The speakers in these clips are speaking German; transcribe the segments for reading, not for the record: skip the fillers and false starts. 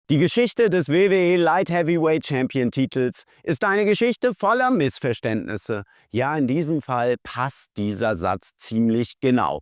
Die Geschichte des WWE Light Heavyweight Champion Titels ist eine Geschichte voller Missverständnisse. Ja, in diesem Fall passt dieser Satz ziemlich genau.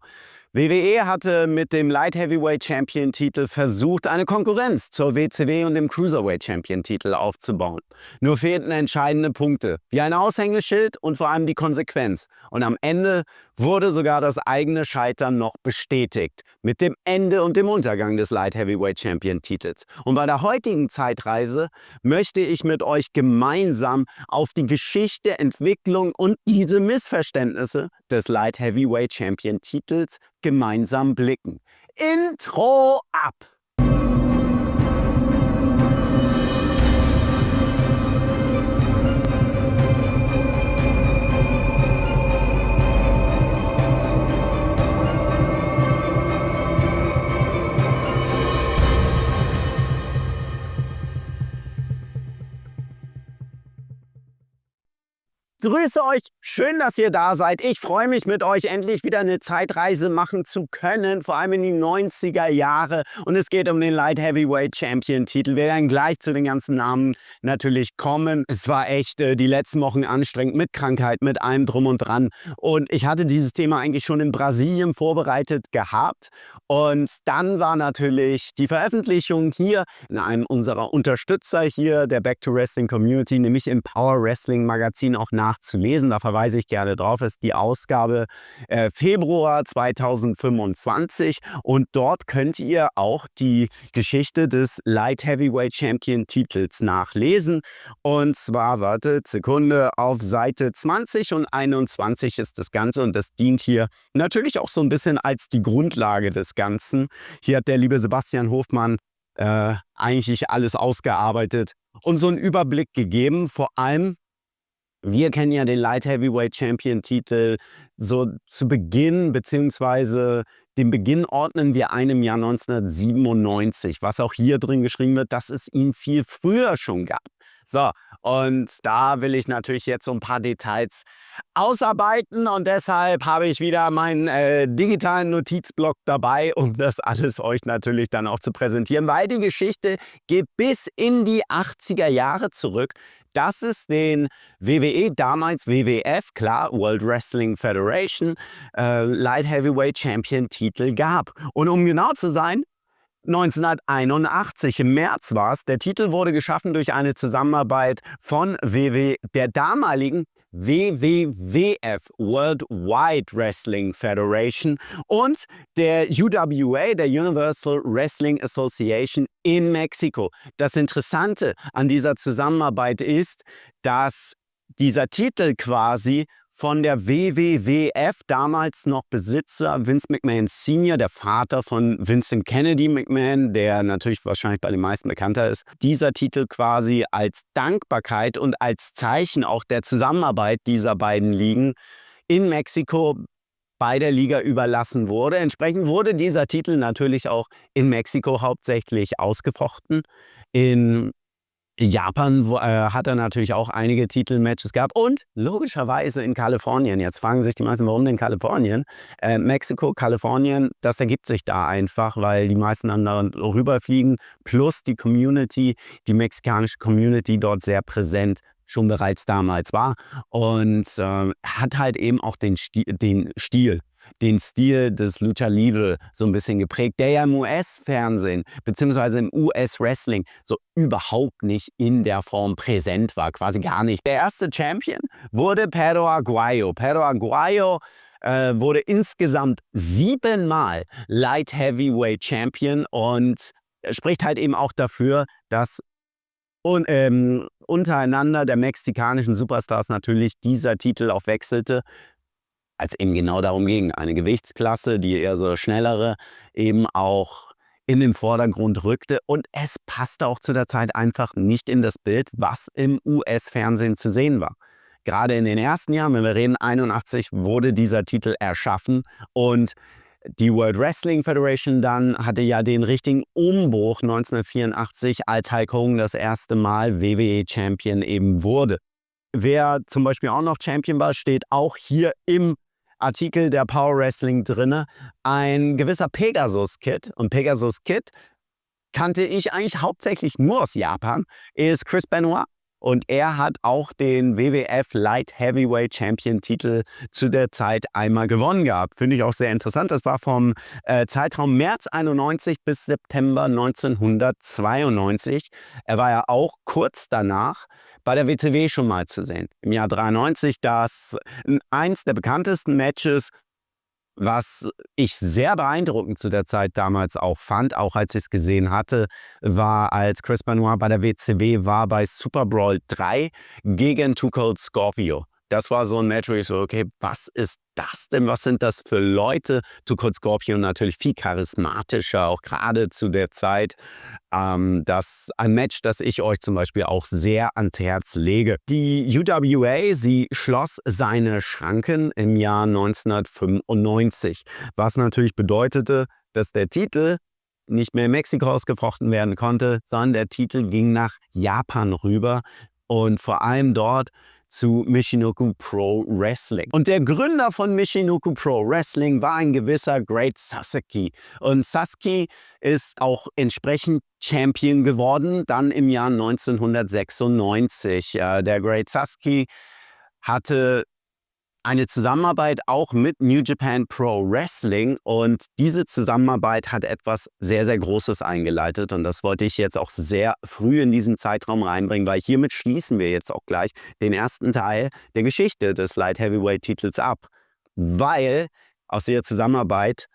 WWE hatte mit dem Light Heavyweight Champion Titel versucht, eine Konkurrenz zur WCW und dem Cruiserweight Champion Titel aufzubauen. Nur fehlten entscheidende Punkte, wie ein Aushängeschild und vor allem die Konsequenz. Und am Ende wurde sogar das eigene Scheitern noch bestätigt, mit dem Ende und dem Untergang des Light Heavyweight Champion Titels. Und bei der heutigen Zeitreise möchte ich mit euch gemeinsam auf die Geschichte, Entwicklung und diese Missverständnisse des Light Heavyweight Champion Titels gemeinsam blicken. Intro ab! Grüße euch, schön, dass ihr da seid. Ich freue mich mit euch endlich wieder eine Zeitreise machen zu können, vor allem in die 90er Jahre. Und es geht um den Light Heavyweight Champion Titel. Wir werden gleich zu den ganzen Namen natürlich kommen. Es war echt die letzten Wochen anstrengend mit Krankheit, mit allem drum und dran. Und ich hatte dieses Thema eigentlich schon in Brasilien vorbereitet gehabt. Und dann war natürlich die Veröffentlichung hier in einem unserer Unterstützer hier, der Back to Wrestling Community, nämlich im Power Wrestling Magazin auch nachzulesen. Da verweise ich gerne drauf. Es ist die Ausgabe Februar 2025 und dort könnt ihr auch die Geschichte des Light Heavyweight Champion Titels nachlesen. Und zwar, wartet, Sekunde, auf Seite 20 und 21 ist das Ganze und das dient hier natürlich auch so ein bisschen als die Grundlage des Ganzen. Hier hat der liebe Sebastian Hofmann eigentlich alles ausgearbeitet und so einen Überblick gegeben. Vor allem, wir kennen ja den Light Heavyweight Champion Titel so zu Beginn, beziehungsweise den Beginn ordnen wir einem Jahr 1997, was auch hier drin geschrieben wird, dass es ihn viel früher schon gab. So, und da will ich natürlich jetzt so ein paar Details ausarbeiten und deshalb habe ich wieder meinen digitalen Notizblock dabei, um das alles euch natürlich dann auch zu präsentieren, weil die Geschichte geht bis in die 80er Jahre zurück, dass es den WWE, damals WWF, klar, World Wrestling Federation, Light Heavyweight Champion Titel gab. Und um genau zu sein, 1981, im März war es. Der Titel wurde geschaffen durch eine Zusammenarbeit von der damaligen WWWF, World Wide Wrestling Federation, und der UWA, der Universal Wrestling Association in Mexiko. Das Interessante an dieser Zusammenarbeit ist, dass dieser Titel quasi von der WWWF, damals noch Besitzer Vince McMahon Sr., der Vater von Vincent Kennedy McMahon, der natürlich wahrscheinlich bei den meisten bekannter ist, dieser Titel quasi als Dankbarkeit und als Zeichen auch der Zusammenarbeit dieser beiden Ligen in Mexiko bei der Liga überlassen wurde. Entsprechend wurde dieser Titel natürlich auch in Mexiko hauptsächlich ausgefochten. In Japan hat er natürlich auch einige Titelmatches gehabt und logischerweise in Kalifornien. Jetzt fragen sich die meisten, warum denn Kalifornien? Mexiko, Kalifornien, das ergibt sich da einfach, weil die meisten dann rüberfliegen, plus die Community, die mexikanische Community dort sehr präsent schon bereits damals war und hat halt eben auch den Stil des Lucha Libre so ein bisschen geprägt, der ja im US-Fernsehen bzw. im US-Wrestling so überhaupt nicht in der Form präsent war, quasi gar nicht. Der erste Champion wurde Perro Aguayo. Perro Aguayo wurde insgesamt 7-mal Light Heavyweight Champion und spricht halt eben auch dafür, dass untereinander der mexikanischen Superstars natürlich dieser Titel auch wechselte, als eben genau darum ging, eine Gewichtsklasse, die eher so schnellere, eben auch in den Vordergrund rückte. Und es passte auch zu der Zeit einfach nicht in das Bild, was im US-Fernsehen zu sehen war. Gerade in den ersten Jahren, wenn wir reden, 81, wurde dieser Titel erschaffen und die World Wrestling Federation dann hatte ja den richtigen Umbruch 1984, als Hulk Hogan das erste Mal WWE-Champion eben wurde. Wer zum Beispiel auch noch Champion war, steht auch hier im Artikel der Power Wrestling drin, ein gewisser Pegasus Kid. Und Pegasus Kid kannte ich eigentlich hauptsächlich nur aus Japan, ist Chris Benoit. Und er hat auch den WWF Light Heavyweight Champion Titel zu der Zeit einmal gewonnen gehabt. Finde ich auch sehr interessant. Das war vom Zeitraum März 91 bis September 1992. Er war ja auch kurz danach bei der WCW schon mal zu sehen. Im Jahr 93, das eins der bekanntesten Matches, was ich sehr beeindruckend zu der Zeit damals auch fand, auch als ich es gesehen hatte, war, als Chris Benoit bei der WCW war, bei Super Brawl 3 gegen Too Cold Scorpio. Das war so ein Match, wo ich so, okay, was ist das denn? Was sind das für Leute? Too Cold Scorpio natürlich viel charismatischer, auch gerade zu der Zeit. Das ein Match, das ich euch zum Beispiel auch sehr ans Herz lege. Die UWA, sie schloss seine Schranken im Jahr 1995, was natürlich bedeutete, dass der Titel nicht mehr in Mexiko ausgefochten werden konnte, sondern der Titel ging nach Japan rüber und vor allem dort zu Michinoku Pro Wrestling. Und der Gründer von Michinoku Pro Wrestling war ein gewisser Great Sasuke. Und Sasuke ist auch entsprechend Champion geworden, dann im Jahr 1996. Der Great Sasuke hatte eine Zusammenarbeit auch mit New Japan Pro Wrestling, und diese Zusammenarbeit hat etwas sehr, sehr Großes eingeleitet, und das wollte ich jetzt auch sehr früh in diesen Zeitraum reinbringen, weil hiermit schließen wir jetzt auch gleich den ersten Teil der Geschichte des Light Heavyweight Titels ab, weil aus der Zusammenarbeit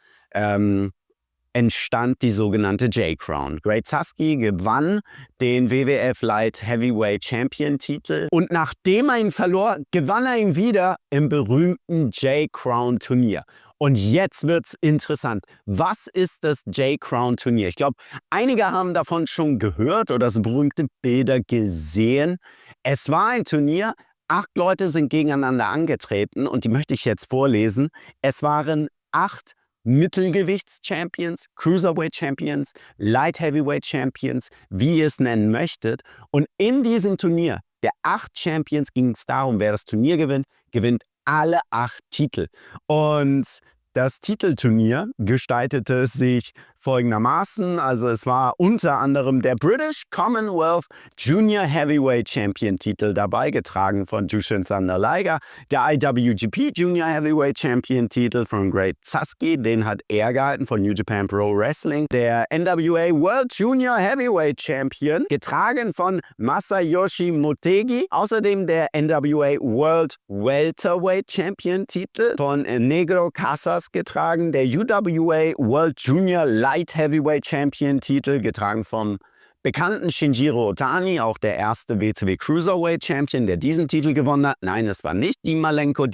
entstand die sogenannte J-Crown. Great Sasuke gewann den WWF Light Heavyweight Champion Titel, und nachdem er ihn verlor, gewann er ihn wieder im berühmten J-Crown Turnier. Und jetzt wird's interessant. Was ist das J-Crown Turnier? Ich glaube, einige haben davon schon gehört oder so berühmte Bilder gesehen. Es war ein Turnier, 8 Leute sind gegeneinander angetreten, und die möchte ich jetzt vorlesen. Es waren 8 Mittelgewichts-Champions, Cruiserweight-Champions, Light Heavyweight-Champions, wie ihr es nennen möchtet. Und in diesem Turnier der 8 Champions ging es darum, wer das Turnier gewinnt, gewinnt alle 8 Titel. Und das Titelturnier gestaltete sich folgendermaßen. Also es war unter anderem der British Commonwealth Junior Heavyweight Champion Titel dabei, getragen von Jushin Thunder Liger. Der IWGP Junior Heavyweight Champion Titel von Great Sasuke, den hat er gehalten von New Japan Pro Wrestling. Der NWA World Junior Heavyweight Champion, getragen von Masayoshi Motegi. Außerdem der NWA World Welterweight Champion Titel von Negro Casas getragen, der UWA World Junior Light Heavyweight Champion Titel, getragen vom bekannten Shinjiro Otani, auch der erste WCW Cruiserweight Champion, der diesen Titel gewonnen hat. Nein, es war nicht Dean Malenko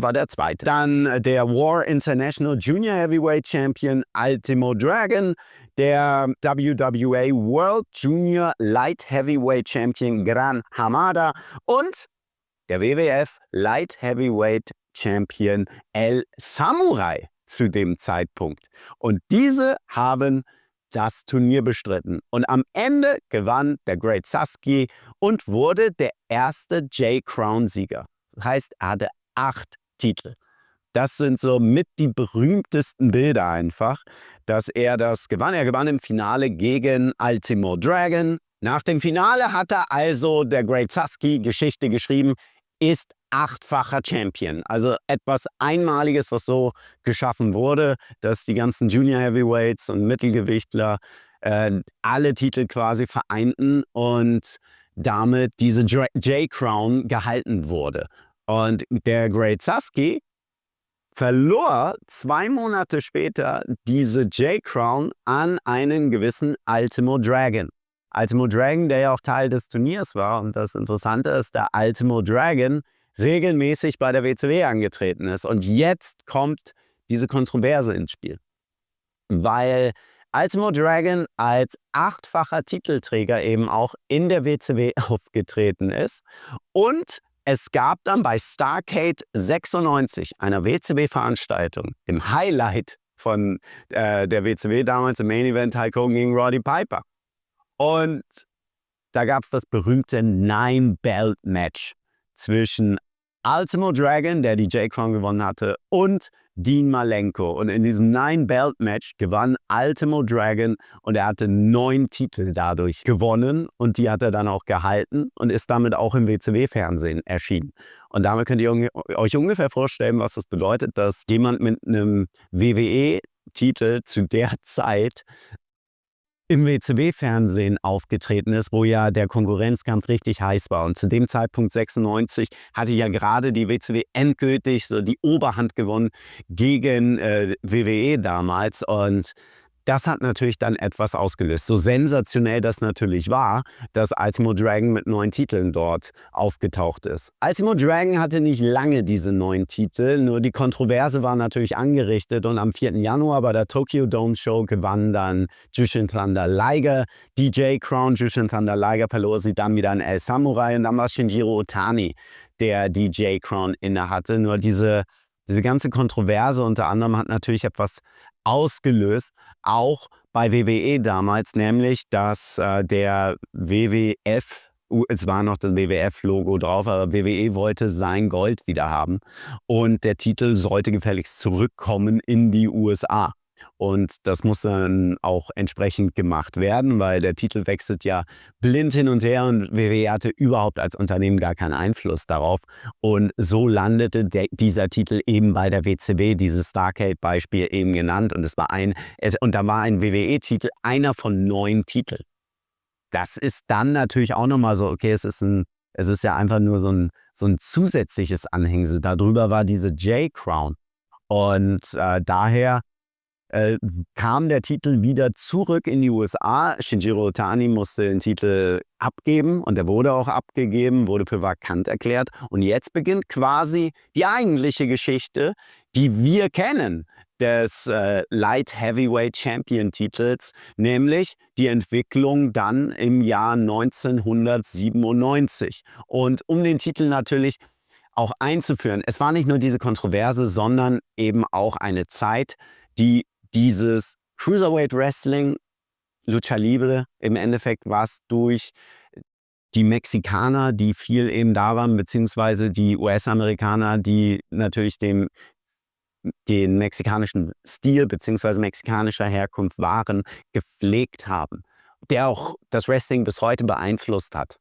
war der zweite. Dann der War International Junior Heavyweight Champion Ultimo Dragon, der WWA World Junior Light Heavyweight Champion Gran Hamada und der WWF Light Heavyweight Champion El Samurai zu dem Zeitpunkt. Und diese haben das Turnier bestritten. Und am Ende gewann der Great Sasuke und wurde der erste J-Crown-Sieger. Das heißt, er hatte 8 Titel. Das sind so mit die berühmtesten Bilder einfach, dass er das gewann. Er gewann im Finale gegen Ultimo Dragon. Nach dem Finale hat er also, der Great Sasuke, Geschichte geschrieben, ist 8-facher Champion. Also etwas Einmaliges, was so geschaffen wurde, dass die ganzen Junior Heavyweights und Mittelgewichtler alle Titel quasi vereinten und damit diese J-Crown gehalten wurde. Und der Great Sasuke verlor 2 Monate später diese J-Crown an einen gewissen Ultimo Dragon. Ultimo Dragon, der ja auch Teil des Turniers war. Und das Interessante ist, der Ultimo Dragon regelmäßig bei der WCW angetreten ist. Und jetzt kommt diese Kontroverse ins Spiel. Weil Ultimo Dragon als 8-facher Titelträger eben auch in der WCW aufgetreten ist. Und es gab dann bei Starrcade 96, einer WCW-Veranstaltung, im Highlight von der WCW damals im Main Event, Hulk Hogan gegen Roddy Piper. Und da gab es das berühmte 9-Belt-Match zwischen Ultimo Dragon, der die J-Crown gewonnen hatte, und Dean Malenko. Und in diesem 9-Belt-Match gewann Ultimo Dragon und er hatte 9 Titel dadurch gewonnen und die hat er dann auch gehalten und ist damit auch im WCW-Fernsehen erschienen. Und damit könnt ihr euch ungefähr vorstellen, was das bedeutet, dass jemand mit einem WWE-Titel zu der Zeit im WCW-Fernsehen aufgetreten ist, wo ja der Konkurrenzkampf richtig heiß war. Und zu dem Zeitpunkt 96 hatte ja gerade die WCW endgültig so die Oberhand gewonnen gegen WWE damals. Und das hat natürlich dann etwas ausgelöst. So sensationell das natürlich war, dass Ultimo Dragon mit 9 Titeln dort aufgetaucht ist. Ultimo Dragon hatte nicht lange diese 9 Titel, nur die Kontroverse war natürlich angerichtet und am 4. Januar bei der Tokyo Dome Show gewann dann Jushin Thunder Liger die J-Crown. Jushin Thunder Liger verlor sie dann wieder an El Samurai und dann war Shinjiro Otani, der die J-Crown innehatte. Nur diese ganze Kontroverse unter anderem hat natürlich etwas ausgelöst, auch bei WWE damals, nämlich, dass der WWF, es war noch das WWF-Logo drauf, aber WWE wollte sein Gold wieder haben und der Titel sollte gefälligst zurückkommen in die USA. Und das muss dann auch entsprechend gemacht werden, weil der Titel wechselt ja blind hin und her und WWE hatte überhaupt als Unternehmen gar keinen Einfluss darauf. Und so landete dieser Titel eben bei der WCW, dieses Starrcade-Beispiel eben genannt. Und da war ein WWE-Titel einer von 9 Titeln. Das ist dann natürlich auch nochmal so, okay, es ist ja einfach nur so ein zusätzliches Anhängsel. Darüber war diese J-Crown. Und daher kam der Titel wieder zurück in die USA. Shinjiro Otani musste den Titel abgeben und er wurde auch abgegeben, wurde für vakant erklärt. Und jetzt beginnt quasi die eigentliche Geschichte, die wir kennen, des Light Heavyweight Champion Titels, nämlich die Entwicklung dann im Jahr 1997. Und um den Titel natürlich auch einzuführen, es war nicht nur diese Kontroverse, sondern eben auch eine Zeit, die dieses Cruiserweight Wrestling, Lucha Libre, im Endeffekt war es durch die Mexikaner, die viel eben da waren, beziehungsweise die US-Amerikaner, die natürlich den mexikanischen Stil beziehungsweise mexikanischer Herkunft waren, gepflegt haben, der auch das Wrestling bis heute beeinflusst hat.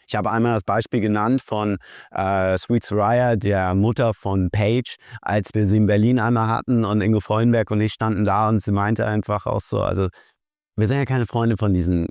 Ich habe einmal das Beispiel genannt von Sweet Soraya, der Mutter von Paige, als wir sie in Berlin einmal hatten und Ingo Freudenberg und ich standen da und sie meinte einfach auch so, also wir sind ja keine Freunde von diesen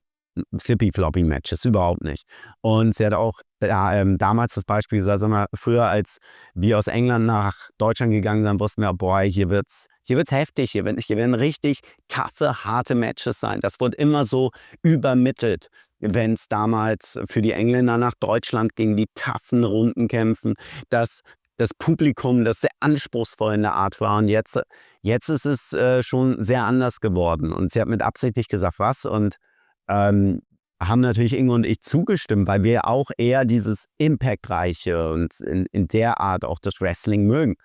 Flippy-Floppy-Matches, überhaupt nicht. Und sie hat auch damals das Beispiel gesagt, sag mal, früher als wir aus England nach Deutschland gegangen sind, wussten wir, boah, hier wird's heftig, hier werden richtig taffe, harte Matches sein. Das wurde immer so übermittelt, wenn es damals für die Engländer nach Deutschland ging, die taffen Rundenkämpfen, dass das Publikum, das sehr anspruchsvoll in der Art war. Und jetzt ist es schon sehr anders geworden. Und sie hat mit Absicht nicht gesagt, was. Und haben natürlich Ingo und ich zugestimmt, weil wir auch eher dieses Impactreiche und in der Art auch das Wrestling mögen.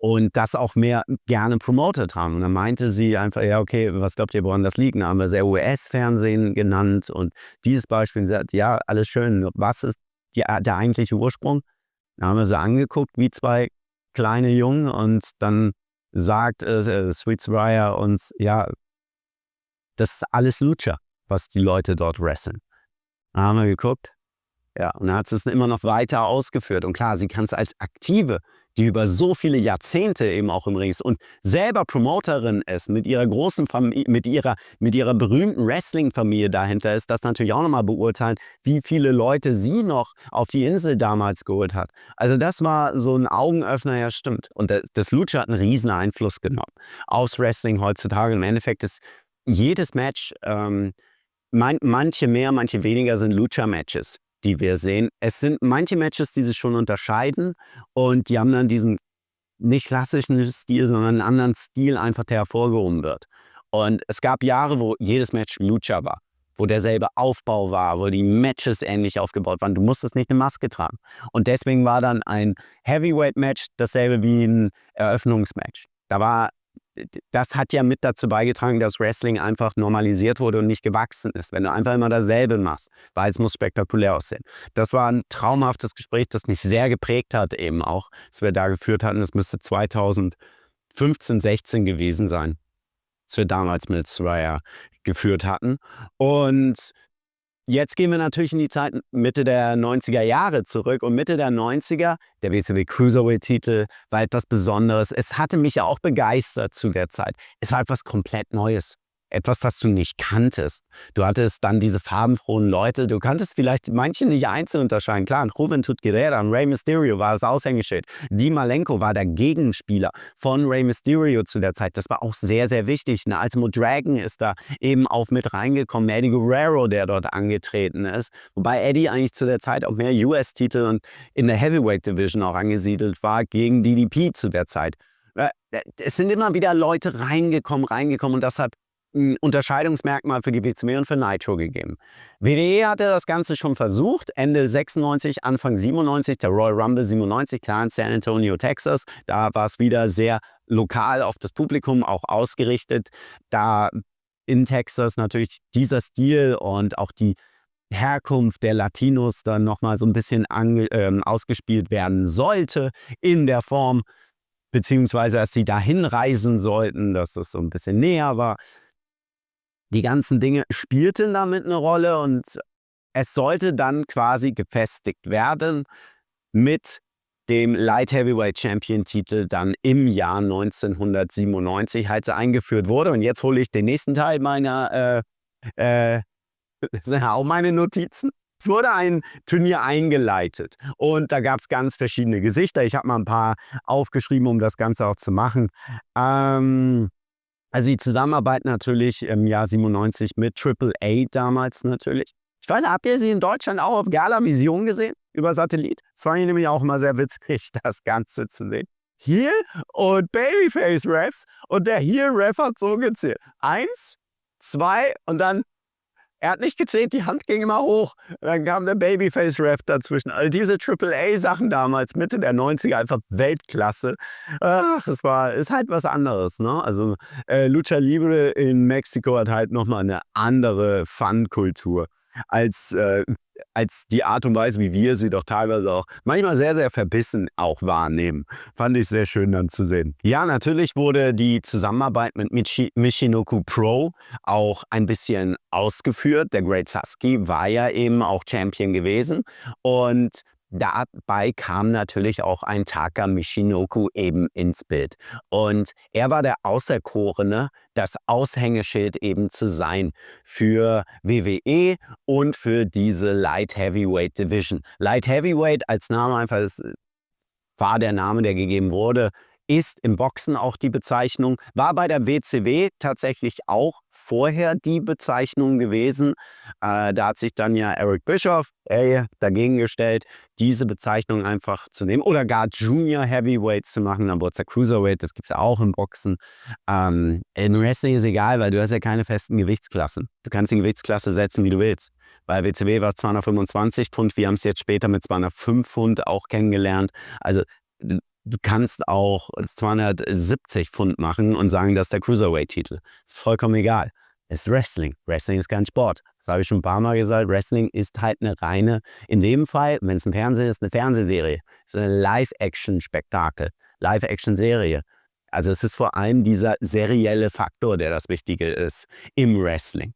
Und das auch mehr gerne promotet haben. Und dann meinte sie einfach, ja, okay, was glaubt ihr, woran das liegt? Dann haben wir sehr US-Fernsehen genannt und dieses Beispiel gesagt, ja, alles schön, was ist der eigentliche Ursprung? Dann haben wir sie angeguckt wie 2 kleine Jungen und dann sagt Sweet Soraya uns, ja, das ist alles Lucha, was die Leute dort wresteln. Dann haben wir geguckt, ja, und dann hat sie es immer noch weiter ausgeführt. Und klar, sie kann es als Aktive, die über so viele Jahrzehnte eben auch im Ring ist und selber Promoterin ist, mit ihrer großen Familie, mit ihrer berühmten Wrestling-Familie dahinter ist, das natürlich auch nochmal beurteilen, wie viele Leute sie noch auf die Insel damals geholt hat. Also das war so ein Augenöffner, ja stimmt. Und das Lucha hat einen riesen Einfluss genommen aufs Wrestling heutzutage. Im Endeffekt ist jedes Match, manche mehr, manche weniger sind Lucha-Matches, die wir sehen. Es sind manche Matches, die sich schon unterscheiden und die haben dann diesen nicht klassischen Stil, sondern einen anderen Stil einfach, der hervorgehoben wird. Und es gab Jahre, wo jedes Match Lucha war, wo derselbe Aufbau war, wo die Matches ähnlich aufgebaut waren. Du musstest nicht eine Maske tragen. Und deswegen war dann ein Heavyweight-Match dasselbe wie ein Eröffnungsmatch. Da war das hat ja mit dazu beigetragen, dass Wrestling einfach normalisiert wurde und nicht gewachsen ist. Wenn du einfach immer dasselbe machst, weil es muss spektakulär aussehen. Das war ein traumhaftes Gespräch, das mich sehr geprägt hat eben auch, das wir da geführt hatten. Das müsste 2015, 16 gewesen sein, als wir damals mit Soraya geführt hatten. Und jetzt gehen wir natürlich in die Zeit Mitte der 90er Jahre zurück. Und Mitte der 90er, der WCW Cruiserweight-Titel war etwas Besonderes. Es hatte mich ja auch begeistert zu der Zeit. Es war etwas komplett Neues. Etwas, das du nicht kanntest. Du hattest dann diese farbenfrohen Leute. Du kanntest vielleicht manche nicht einzeln unterscheiden. Klar, Juventud Guerrera und Rey Mysterio war das Aushängeschild. Di Malenko war der Gegenspieler von Rey Mysterio zu der Zeit. Das war auch sehr, sehr wichtig. Eine Ultimo Dragon ist da eben auch mit reingekommen. Eddie Guerrero, der dort angetreten ist. Wobei Eddie eigentlich zu der Zeit auch mehr US-Titel und in der Heavyweight Division auch angesiedelt war gegen DDP zu der Zeit. Es sind immer wieder Leute reingekommen und das hat ein Unterscheidungsmerkmal für die WCW und für Nitro gegeben. WWE hatte das Ganze schon versucht, Ende 96, Anfang 97, der Royal Rumble 97, klar in San Antonio, Texas. Da war es wieder sehr lokal auf das Publikum auch ausgerichtet. Da in Texas natürlich dieser Stil und auch die Herkunft der Latinos dann nochmal so ein bisschen ausgespielt werden sollte in der Form, beziehungsweise dass sie dahin reisen sollten, dass das so ein bisschen näher war. Die ganzen Dinge spielten damit eine Rolle und es sollte dann quasi gefestigt werden mit dem Light Heavyweight Champion Titel dann im Jahr 1997, als er eingeführt wurde. Und jetzt hole ich den nächsten Teil meiner, das sind ja auch meine Notizen. Es wurde ein Turnier eingeleitet und da gab es ganz verschiedene Gesichter. Ich habe mal ein paar aufgeschrieben, um das Ganze auch zu machen. Also die Zusammenarbeit natürlich im Jahr 97 mit Triple A damals natürlich. Ich weiß nicht, habt ihr sie in Deutschland auch auf Gala Vision gesehen? Über Satellit? Es war nämlich auch immer sehr witzig, das Ganze zu sehen. Heel und Babyface Refs und der Heel Ref hat so gezählt. 1, 2 und dann, er hat nicht gezählt, die Hand ging immer hoch. Dann kam der Babyface-Ref dazwischen. Also diese AAA-Sachen damals, Mitte der 90er, einfach Weltklasse. Ach, ist halt was anderes, ne? Also Lucha Libre in Mexiko hat halt nochmal eine andere Fun-Kultur als die Art und Weise, wie wir sie doch teilweise auch manchmal sehr, sehr verbissen auch wahrnehmen. Fand ich sehr schön dann zu sehen. Ja, natürlich wurde die Zusammenarbeit mit Michinoku Pro auch ein bisschen ausgeführt. Der Great Sasuke war ja eben auch Champion gewesen und dabei kam natürlich auch ein Taka Michinoku eben ins Bild. Und er war der Auserkorene, das Aushängeschild eben zu sein für WWE und für diese Light Heavyweight Division. Light Heavyweight als Name einfach, das war der Name, der gegeben wurde, ist im Boxen auch die Bezeichnung, war bei der WCW tatsächlich auch vorher die Bezeichnung gewesen. Da hat sich dann ja Eric Bischoff dagegen gestellt, diese Bezeichnung einfach zu nehmen oder gar Junior Heavyweights zu machen. Dann wurde es der Cruiserweight, das gibt es ja auch im Boxen. Im Wrestling ist egal, weil du hast ja keine festen Gewichtsklassen. Du kannst die Gewichtsklasse setzen, wie du willst. Bei WCW war es 225 Pfund, wir haben es jetzt später mit 205 Pfund auch kennengelernt. Also du kannst auch 270 Pfund machen und sagen, das ist der Cruiserweight-Titel. Ist vollkommen egal. Es ist Wrestling. Wrestling ist kein Sport. Das habe ich schon ein paar Mal gesagt. Wrestling ist halt eine reine, in dem Fall, wenn es ein Fernsehen ist, eine Fernsehserie. Es ist ein Live-Action-Spektakel. Live-Action-Serie. Also es ist vor allem dieser serielle Faktor, der das Wichtige ist im Wrestling.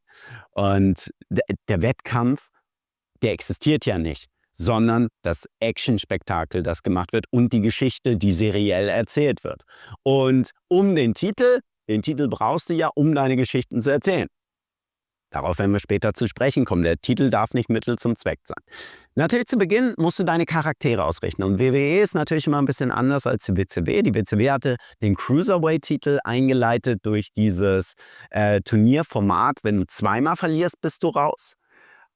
Und der Wettkampf, der existiert ja nicht, sondern das Action-Spektakel, das gemacht wird und die Geschichte, die seriell erzählt wird. Und um den Titel brauchst du ja, um deine Geschichten zu erzählen. Darauf werden wir später zu sprechen kommen. Der Titel darf nicht Mittel zum Zweck sein. Natürlich zu Beginn musst du deine Charaktere ausrechnen. Und WWE ist natürlich immer ein bisschen anders als die WCW. Die WCW hatte den Cruiserweight-Titel eingeleitet durch dieses Turnierformat. Wenn du zweimal verlierst, bist du raus.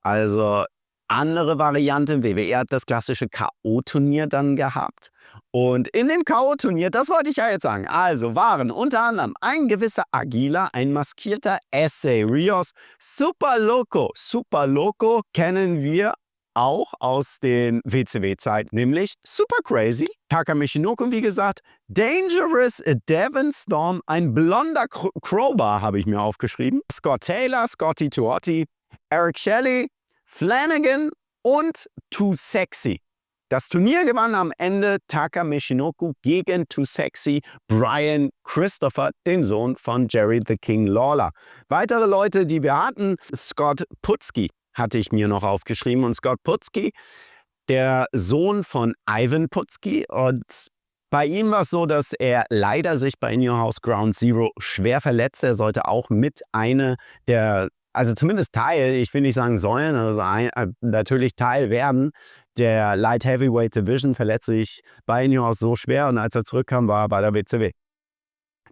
Also andere Variante, WWE hat das klassische K.O.-Turnier dann gehabt. Und in dem K.O.-Turnier, das wollte ich ja jetzt sagen, also waren unter anderem ein gewisser Aguila, ein maskierter Essa Rios, Super Loco. Super Loco kennen wir auch aus den WCW-Zeiten, nämlich Super Crazy, Taka Michinoku, wie gesagt, Dangerous, Devon Storm, ein blonder Crowbar habe ich mir aufgeschrieben, Scott Taylor, Scotty Tuotti, Eric Shelley, Flanagan und Too Sexy. Das Turnier gewann am Ende Taka Michinoku gegen Too Sexy Brian Christopher, den Sohn von Jerry the King Lawler. Weitere Leute, die wir hatten, Scott Putski hatte ich mir noch aufgeschrieben. Und Scott Putski, der Sohn von Ivan Putski. Und bei ihm war es so, dass er leider sich bei In Your House Ground Zero schwer verletzte. Er sollte auch mit eine der, also zumindest Teil, ich will nicht sagen sollen, also natürlich Teil werden, der Light Heavyweight Division, verletzte sich bei In Your House so schwer. Und als er zurückkam, war er bei der WCW.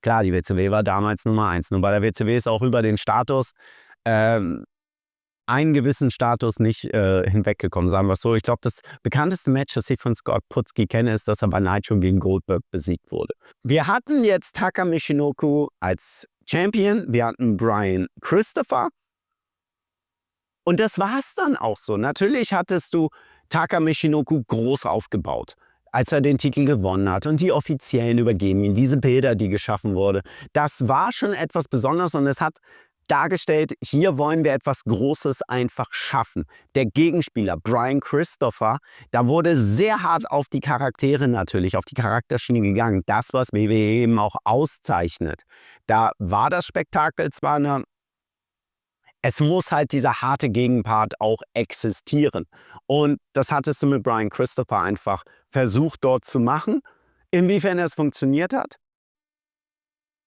Klar, die WCW war damals Nummer 1. Nur bei der WCW ist auch über den Status einen gewissen Status nicht hinweggekommen, sagen wir es so. Ich glaube, das bekannteste Match, das ich von Scott Putski kenne, ist, dass er bei Nitro gegen Goldberg besiegt wurde. Wir hatten jetzt Taka Michinoku als Champion, wir hatten Brian Christopher und das war es dann auch so. Natürlich hattest du Taka Michinoku groß aufgebaut, als er den Titel gewonnen hat und die Offiziellen übergeben ihn, diese Bilder, die geschaffen wurden. Das war schon etwas Besonderes und es hat dargestellt, hier wollen wir etwas Großes einfach schaffen. Der Gegenspieler, Brian Christopher, da wurde sehr hart auf die Charaktere natürlich, auf die Charakterschiene gegangen. Das, was WWE eben auch auszeichnet. Da war das Spektakel zwar eine, es muss halt dieser harte Gegenpart auch existieren. Und das hattest du mit Brian Christopher einfach versucht dort zu machen. Inwiefern es funktioniert hat?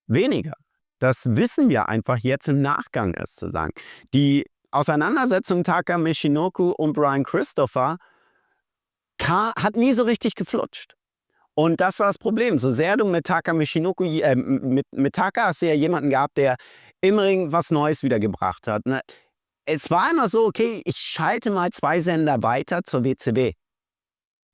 Weniger. Das wissen wir einfach jetzt im Nachgang erst zu sagen. Die Auseinandersetzung Taka Michinoku und Brian Christopher hat nie so richtig geflutscht. Und das war das Problem. So sehr du mit Taka Michinoku, mit Taka hast du ja jemanden gehabt, der im Ring was Neues wiedergebracht hat. Ne? Es war immer so, okay, ich schalte mal 2 Sender weiter zur WCW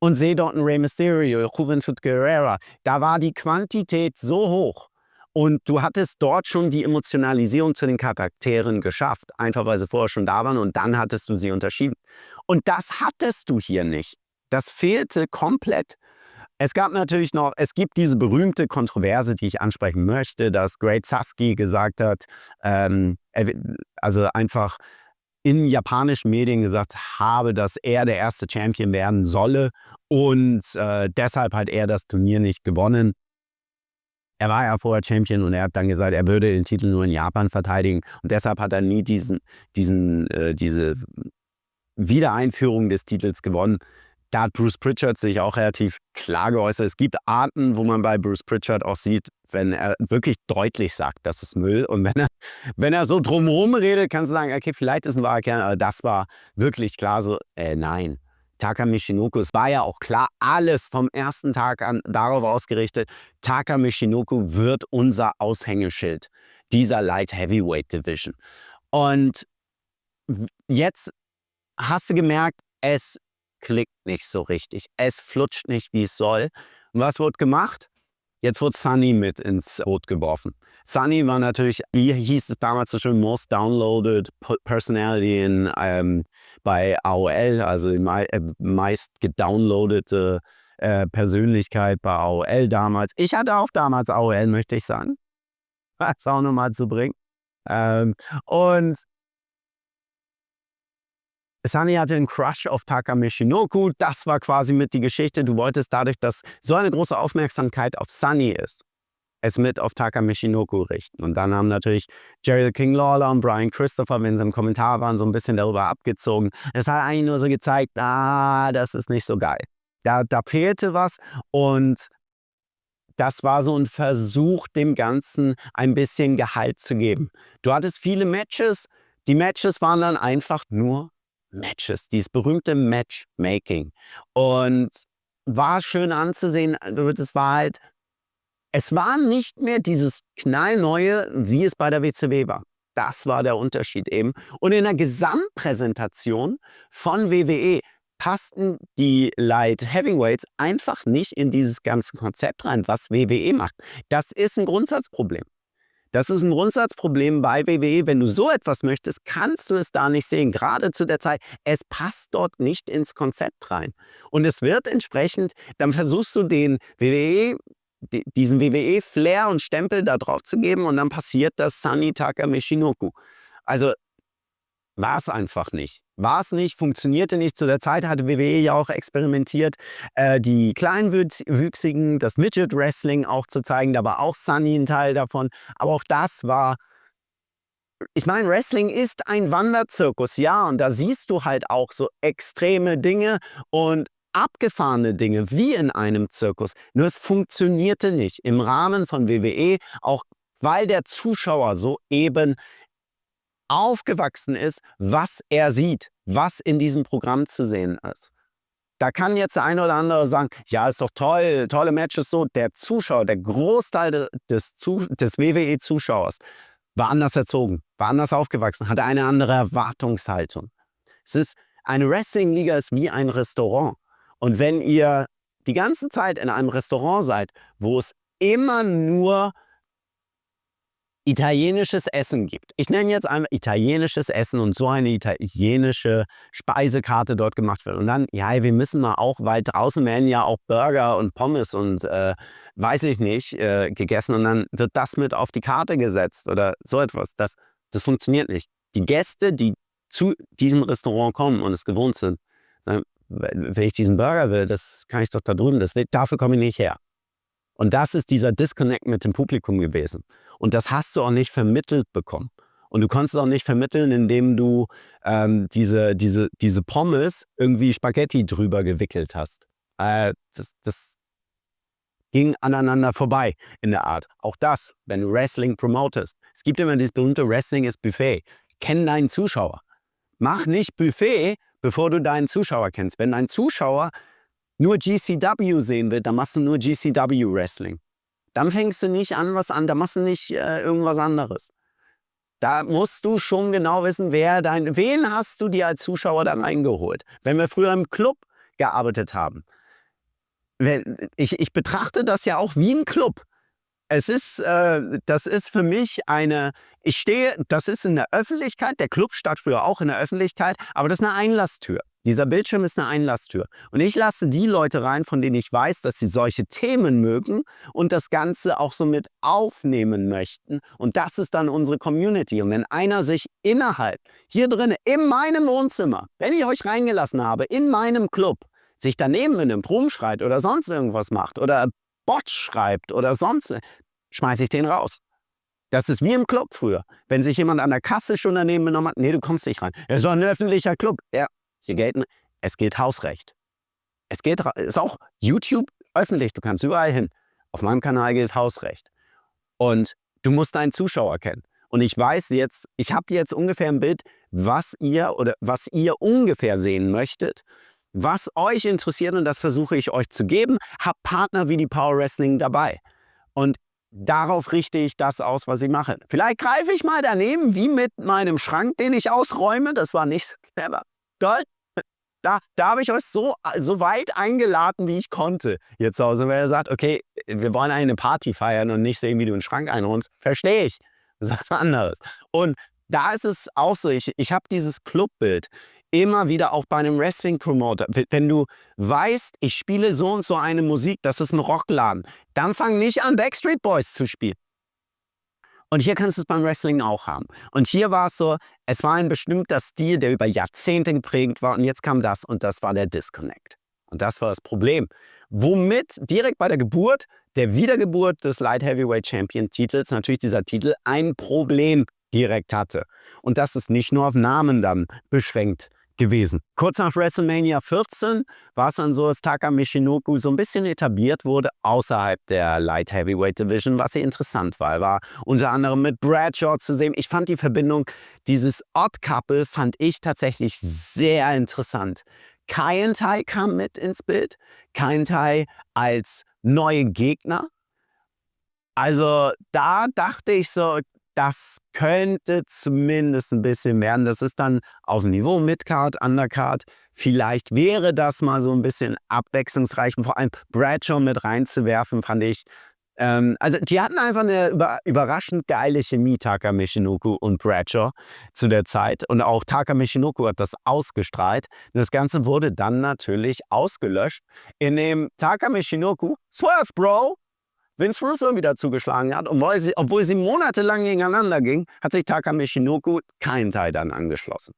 und sehe dort einen Rey Mysterio, Juventud Guerrera. Da war die Quantität so hoch. Und du hattest dort schon die Emotionalisierung zu den Charakteren geschafft, einfach weil sie vorher schon da waren und dann hattest du sie unterschieden. Und das hattest du hier nicht. Das fehlte komplett. Es gab natürlich noch, es gibt diese berühmte Kontroverse, die ich ansprechen möchte, dass Great Sasuke gesagt hat, also einfach in japanischen Medien gesagt habe, dass er der erste Champion werden solle und deshalb hat er das Turnier nicht gewonnen. Er war ja vorher Champion und er hat dann gesagt, er würde den Titel nur in Japan verteidigen. Und deshalb hat er nie diese Wiedereinführung des Titels gewonnen. Da hat Bruce Pritchard sich auch relativ klar geäußert. Es gibt Arten, wo man bei Bruce Pritchard auch sieht, wenn er wirklich deutlich sagt, das ist Müll. Und wenn er so drumherum redet, kannst du sagen, okay, vielleicht ist ein wahrer Kern, aber das war wirklich klar so, nein. Taka Michinoku, es war ja auch klar, alles vom ersten Tag an darauf ausgerichtet, Taka Michinoku wird unser Aushängeschild dieser Light Heavyweight Division. Und jetzt hast du gemerkt, es klickt nicht so richtig. Es flutscht nicht, wie es soll. Und was wurde gemacht? Jetzt wurde Sunny mit ins Boot geworfen. Sunny war natürlich, wie hieß es damals so schön, Most Downloaded Personality bei AOL, also die meist gedownloadete Persönlichkeit bei AOL damals. Ich hatte auch damals AOL, möchte ich sagen. Das auch nochmal zu bringen. Und Sunny hatte einen Crush auf Taka Michinoku. Das war quasi mit die Geschichte. Du wolltest dadurch, dass so eine große Aufmerksamkeit auf Sunny ist, es mit auf Taka Michinoku richten. Und dann haben natürlich Jerry the King Lawler und Brian Christopher, wenn sie im Kommentar waren, so ein bisschen darüber abgezogen. Es hat eigentlich nur so gezeigt, das ist nicht so geil. Da fehlte was und das war so ein Versuch, dem Ganzen ein bisschen Gehalt zu geben. Du hattest viele Matches. Die Matches waren dann einfach nur Matches, dieses berühmte Matchmaking. Und war schön anzusehen, es war halt, es war nicht mehr dieses knallneue, wie es bei der WCW war. Das war der Unterschied eben. Und in der Gesamtpräsentation von WWE passten die Light Heavyweights einfach nicht in dieses ganze Konzept rein, was WWE macht. Das ist ein Grundsatzproblem. Das ist ein Grundsatzproblem bei WWE. Wenn du so etwas möchtest, kannst du es da nicht sehen. Gerade zu der Zeit, es passt dort nicht ins Konzept rein. Und es wird entsprechend, dann versuchst du den WWE, diesen WWE-Flair und Stempel da drauf zu geben und dann passiert das Sanitaka Michinoku. Also war es einfach nicht. War es nicht, funktionierte nicht. Zu der Zeit hatte WWE ja auch experimentiert, die Kleinwüchsigen, das Midget Wrestling auch zu zeigen. Da war auch Sunny ein Teil davon. Aber auch das war, ich meine, Wrestling ist ein Wanderzirkus, ja. Und da siehst du halt auch so extreme Dinge und abgefahrene Dinge wie in einem Zirkus. Nur es funktionierte nicht im Rahmen von WWE, auch weil der Zuschauer so eben aufgewachsen ist, was er sieht, was in diesem Programm zu sehen ist. Da kann jetzt der eine oder andere sagen, ja, ist doch toll, tolle Matches so. Der Zuschauer, der Großteil des WWE-Zuschauers war anders erzogen, war anders aufgewachsen, hatte eine andere Erwartungshaltung. Eine Wrestling-Liga ist wie ein Restaurant. Und wenn ihr die ganze Zeit in einem Restaurant seid, wo es immer nur italienisches Essen gibt. Ich nenne jetzt einmal italienisches Essen und so eine italienische Speisekarte dort gemacht wird. Und dann, ja, wir müssen mal auch, weil draußen werden ja auch Burger und Pommes und weiß ich nicht, gegessen und dann wird das mit auf die Karte gesetzt oder so etwas. Das funktioniert nicht. Die Gäste, die zu diesem Restaurant kommen und es gewohnt sind, sagen, wenn ich diesen Burger will, das kann ich doch da drüben, dafür komme ich nicht her. Und das ist dieser Disconnect mit dem Publikum gewesen. Und das hast du auch nicht vermittelt bekommen. Und du konntest es auch nicht vermitteln, indem du diese Pommes irgendwie Spaghetti drüber gewickelt hast. Das ging aneinander vorbei in der Art. Auch das, wenn du Wrestling promotest. Es gibt immer dieses berühmte Wrestling ist Buffet. Kenn deinen Zuschauer. Mach nicht Buffet, bevor du deinen Zuschauer kennst. Wenn dein Zuschauer nur GCW sehen will, dann machst du nur GCW Wrestling. Dann fängst du nicht an, da machst du nicht irgendwas anderes. Da musst du schon genau wissen, wen hast du dir als Zuschauer dann eingeholt. Wenn wir früher im Club gearbeitet haben, ich betrachte das ja auch wie ein Club. Das ist für mich das ist in der Öffentlichkeit, der Club stand früher auch in der Öffentlichkeit, aber das ist eine Einlasstür. Dieser Bildschirm ist eine Einlasstür. Und ich lasse die Leute rein, von denen ich weiß, dass sie solche Themen mögen und das Ganze auch so mit aufnehmen möchten. Und das ist dann unsere Community. Und wenn einer sich innerhalb, hier drinnen, in meinem Wohnzimmer, wenn ich euch reingelassen habe, in meinem Club, sich daneben in einem rumschreit oder sonst irgendwas macht oder Bot schreibt oder sonst, schmeiße ich den raus. Das ist wie im Club früher. Wenn sich jemand an der Kasse schon daneben genommen hat, nee, du kommst nicht rein. Es ist doch ein öffentlicher Club. Ja, es gilt Hausrecht. Ist auch YouTube öffentlich, du kannst überall hin. Auf meinem Kanal gilt Hausrecht. Und du musst deinen Zuschauer kennen. Und ich habe jetzt ungefähr ein Bild, was ihr ungefähr sehen möchtet, was euch interessiert und das versuche ich euch zu geben. Hab Partner wie die Power Wrestling dabei. Und darauf richte ich das aus, was ich mache. Vielleicht greife ich mal daneben, wie mit meinem Schrank, den ich ausräume. Das war nicht clever. Toll. Da habe ich euch so weit eingeladen, wie ich konnte. Jetzt zu Hause, wenn ihr sagt, okay, wir wollen eine Party feiern und nicht sehen, wie du einen Schrank einräumst, verstehe ich. Das ist was anderes. Und da ist es auch so, ich habe dieses Clubbild immer wieder auch bei einem Wrestling-Promoter. Wenn du weißt, ich spiele so und so eine Musik, das ist ein Rockladen, dann fang nicht an, Backstreet Boys zu spielen. Und hier kannst du es beim Wrestling auch haben. Und hier war es so, es war ein bestimmter Stil, der über Jahrzehnte geprägt war und jetzt kam das und das war der Disconnect. Und das war das Problem. Womit direkt bei der Geburt, der Wiedergeburt des Light Heavyweight Champion Titels natürlich dieser Titel ein Problem direkt hatte. Und das ist nicht nur auf Namen dann beschränkt gewesen. Kurz nach WrestleMania 14 war es dann so, dass Taka Michinoku so ein bisschen etabliert wurde außerhalb der Light Heavyweight Division, was sehr interessant war. Er war unter anderem mit Bradshaw zu sehen. Ich fand die Verbindung, dieses Odd Couple fand ich tatsächlich sehr interessant. Kaientai kam mit ins Bild. Kaientai als neue Gegner. Also da dachte ich so, das könnte zumindest ein bisschen werden. Das ist dann auf dem Niveau Midcard, Undercard. Vielleicht wäre das mal so ein bisschen abwechslungsreich. Und vor allem Bradshaw mit reinzuwerfen, fand ich Also die hatten einfach eine überraschend geile Chemie, Taka Michinoku und Bradshaw zu der Zeit. Und auch Taka Michinoku hat das ausgestrahlt. Und das Ganze wurde dann natürlich ausgelöscht, indem Taka Michinoku, Swerve Bro, Vince Russo wieder zugeschlagen hat. Und obwohl sie monatelang gegeneinander ging, hat sich Taka Michinoku keinen Teil dann angeschlossen.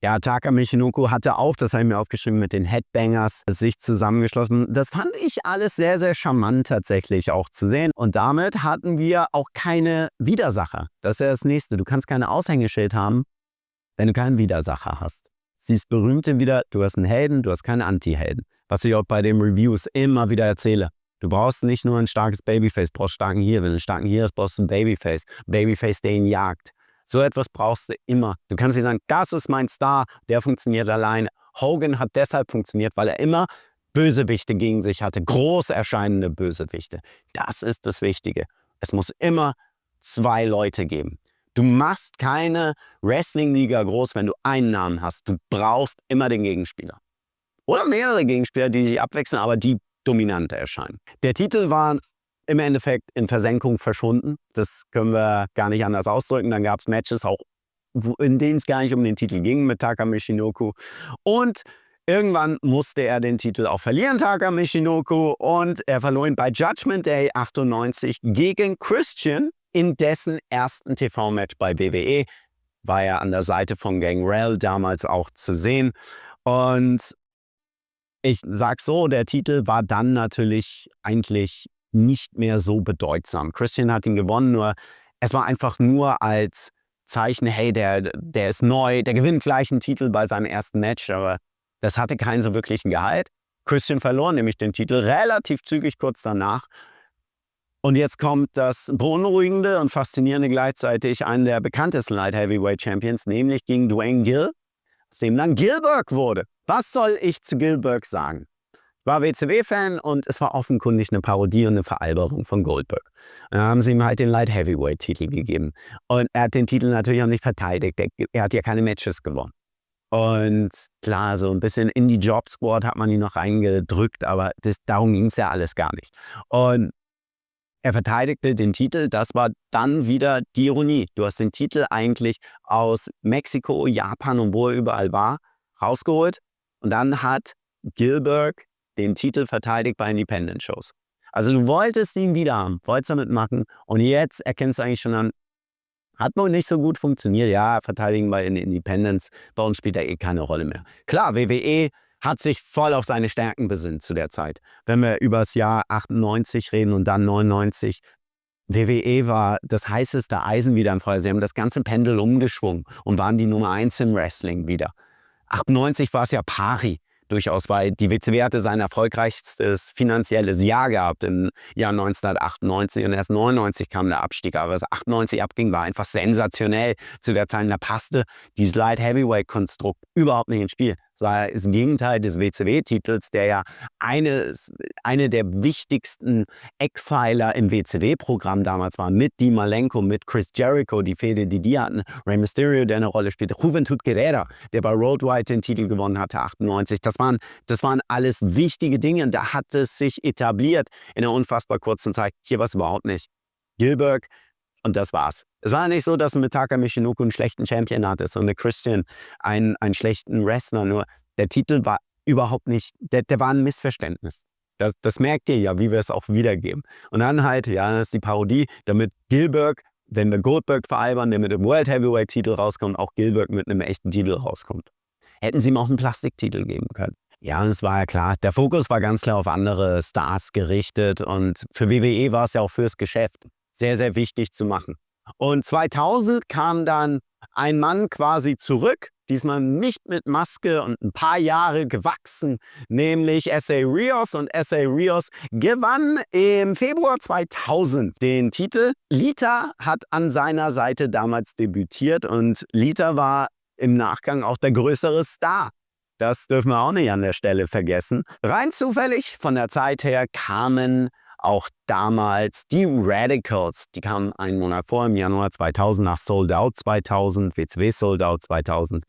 Ja, Taka Michinoku hatte auch, das habe ich mir aufgeschrieben, mit den Headbangers sich zusammengeschlossen. Das fand ich alles sehr, sehr charmant tatsächlich auch zu sehen. Und damit hatten wir auch keine Widersacher. Das ist ja das Nächste. Du kannst keine Aushängeschild haben, wenn du keinen Widersacher hast. Sie ist berühmte wieder, du hast einen Helden, du hast keinen Anti-Helden. Was ich auch bei den Reviews immer wieder erzähle. Du brauchst nicht nur ein starkes Babyface, du brauchst starken Heel. Wenn du einen starken Heel hast, brauchst du ein Babyface. Babyface, der ihn jagt. So etwas brauchst du immer. Du kannst nicht sagen, das ist mein Star, der funktioniert alleine. Hogan hat deshalb funktioniert, weil er immer Bösewichte gegen sich hatte, groß erscheinende Bösewichte. Das ist das Wichtige. Es muss immer zwei Leute geben. Du machst keine Wrestling-Liga groß, wenn du einen Namen hast. Du brauchst immer den Gegenspieler. Oder mehrere Gegenspieler, die sich abwechseln, aber die dominant erscheinen. Der Titel war im Endeffekt in Versenkung verschwunden. Das können wir gar nicht anders ausdrücken. Dann gab es Matches, auch in denen es gar nicht um den Titel ging mit Taka Michinoku. Und irgendwann musste er den Titel auch verlieren, Taka Michinoku. Und er verlor ihn bei Judgment Day 98 gegen Christian in dessen ersten TV-Match bei WWE. War er an der Seite von Gangrel damals auch zu sehen. Und ich sag so, der Titel war dann natürlich eigentlich nicht mehr so bedeutsam. Christian hat ihn gewonnen, nur es war einfach nur als Zeichen, hey, der ist neu, der gewinnt gleich einen Titel bei seinem ersten Match, aber das hatte keinen so wirklichen Gehalt. Christian verlor nämlich den Titel relativ zügig kurz danach. Und jetzt kommt das beunruhigende und faszinierende gleichzeitig, einen der bekanntesten Light Heavyweight Champions, nämlich gegen Dwayne Gill, aus dem dann Gillberg wurde. Was soll ich zu Gillberg sagen? Ich war WCW-Fan und es war offenkundig eine Parodie und eine Veralberung von Goldberg. Dann haben sie ihm halt den Light Heavyweight-Titel gegeben. Und er hat den Titel natürlich auch nicht verteidigt. Er hat ja keine Matches gewonnen. Und klar, so ein bisschen in die Job Squad hat man ihn noch reingedrückt, aber darum ging es ja alles gar nicht. Und er verteidigte den Titel, das war dann wieder die Ironie. Du hast den Titel eigentlich aus Mexiko, Japan und wo er überall war, rausgeholt. Und dann hat Gillberg den Titel verteidigt bei Independent-Shows. Also du wolltest ihn wieder haben, wolltest damit machen und jetzt erkennst du eigentlich schon an, hat wohl nicht so gut funktioniert. Ja, verteidigen bei den Independents, bei uns spielt er eh keine Rolle mehr. Klar, WWE hat sich voll auf seine Stärken besinnt zu der Zeit. Wenn wir über das Jahr 98 reden und dann 99, WWE war das heißeste Eisen wieder im Feuer. Sie haben das ganze Pendel umgeschwungen und waren die Nummer 1 im Wrestling wieder. 98 war es ja pari. Durchaus, weil die WCW hatte sein erfolgreichstes finanzielles Jahr gehabt im Jahr 1998 und erst 99 kam der Abstieg. Aber was 98 abging, war einfach sensationell zu der Zeit. Da passte dieses Light Heavyweight Konstrukt überhaupt nicht ins Spiel. Das war das Gegenteil des WCW-Titels, der ja eine der wichtigsten Eckpfeiler im WCW-Programm damals war, mit Dean Malenko, mit Chris Jericho, die Fehde, die hatten, Rey Mysterio, der eine Rolle spielte, Juventud Guerrera, der bei Road White den Titel gewonnen hatte, 98. Das waren alles wichtige Dinge und da hat es sich etabliert in einer unfassbar kurzen Zeit. Hier war es überhaupt nicht. Gillberg, und das war's. Es war nicht so, dass mit Taka Michinoku einen schlechten Champion hatte, sondern mit Christian einen schlechten Wrestler. Nur der Titel war überhaupt nicht, der war ein Missverständnis. Das merkt ihr ja, wie wir es auch wiedergeben. Und dann halt, ja, das ist die Parodie, damit Gillberg, wenn wir Goldberg veralbern, der mit dem World Heavyweight Titel rauskommt, auch Gillberg mit einem echten Titel rauskommt. Hätten sie ihm auch einen Plastiktitel geben können. Ja, und es war ja klar, der Fokus war ganz klar auf andere Stars gerichtet und für WWE war es ja auch fürs Geschäft sehr, sehr wichtig zu machen. Und 2000 kam dann ein Mann quasi zurück, diesmal nicht mit Maske und ein paar Jahre gewachsen, nämlich S.A. Rios. Und S.A. Rios gewann im Februar 2000 den Titel. Lita hat an seiner Seite damals debütiert und Lita war im Nachgang auch der größere Star. Das dürfen wir auch nicht an der Stelle vergessen. Rein zufällig von der Zeit her kamen auch damals die Radicals. Die kamen einen Monat vor, im Januar 2000, nach Sold Out 2000, WCW Sold Out 2000,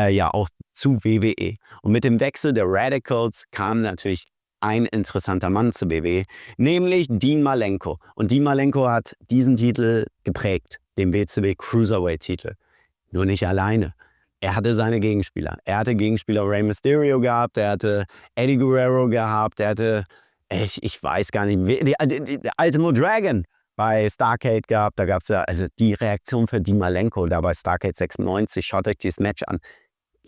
ja auch zu WWE. Und mit dem Wechsel der Radicals kamen natürlich ein interessanter Mann zu WWE, nämlich Dean Malenko. Und Dean Malenko hat diesen Titel geprägt, den WCW Cruiserweight-Titel. Nur nicht alleine. Er hatte seine Gegenspieler. Er hatte Gegenspieler Rey Mysterio gehabt, er hatte Eddie Guerrero gehabt, er hatte, ich weiß gar nicht, die Ultimo Dragon bei Starrcade gehabt. Da gab es ja, also die Reaktion für Dean Malenko da bei Starrcade 96, schaut euch dieses Match an.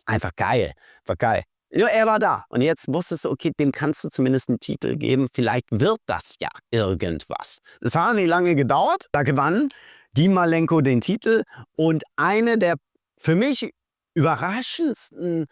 Einfach geil, war geil. Ja, er war da. Und jetzt wusstest du, okay, dem kannst du zumindest einen Titel geben. Vielleicht wird das ja irgendwas. Es hat nicht lange gedauert. Da gewann Dean Malenko den Titel. Und eine der für mich überraschendsten,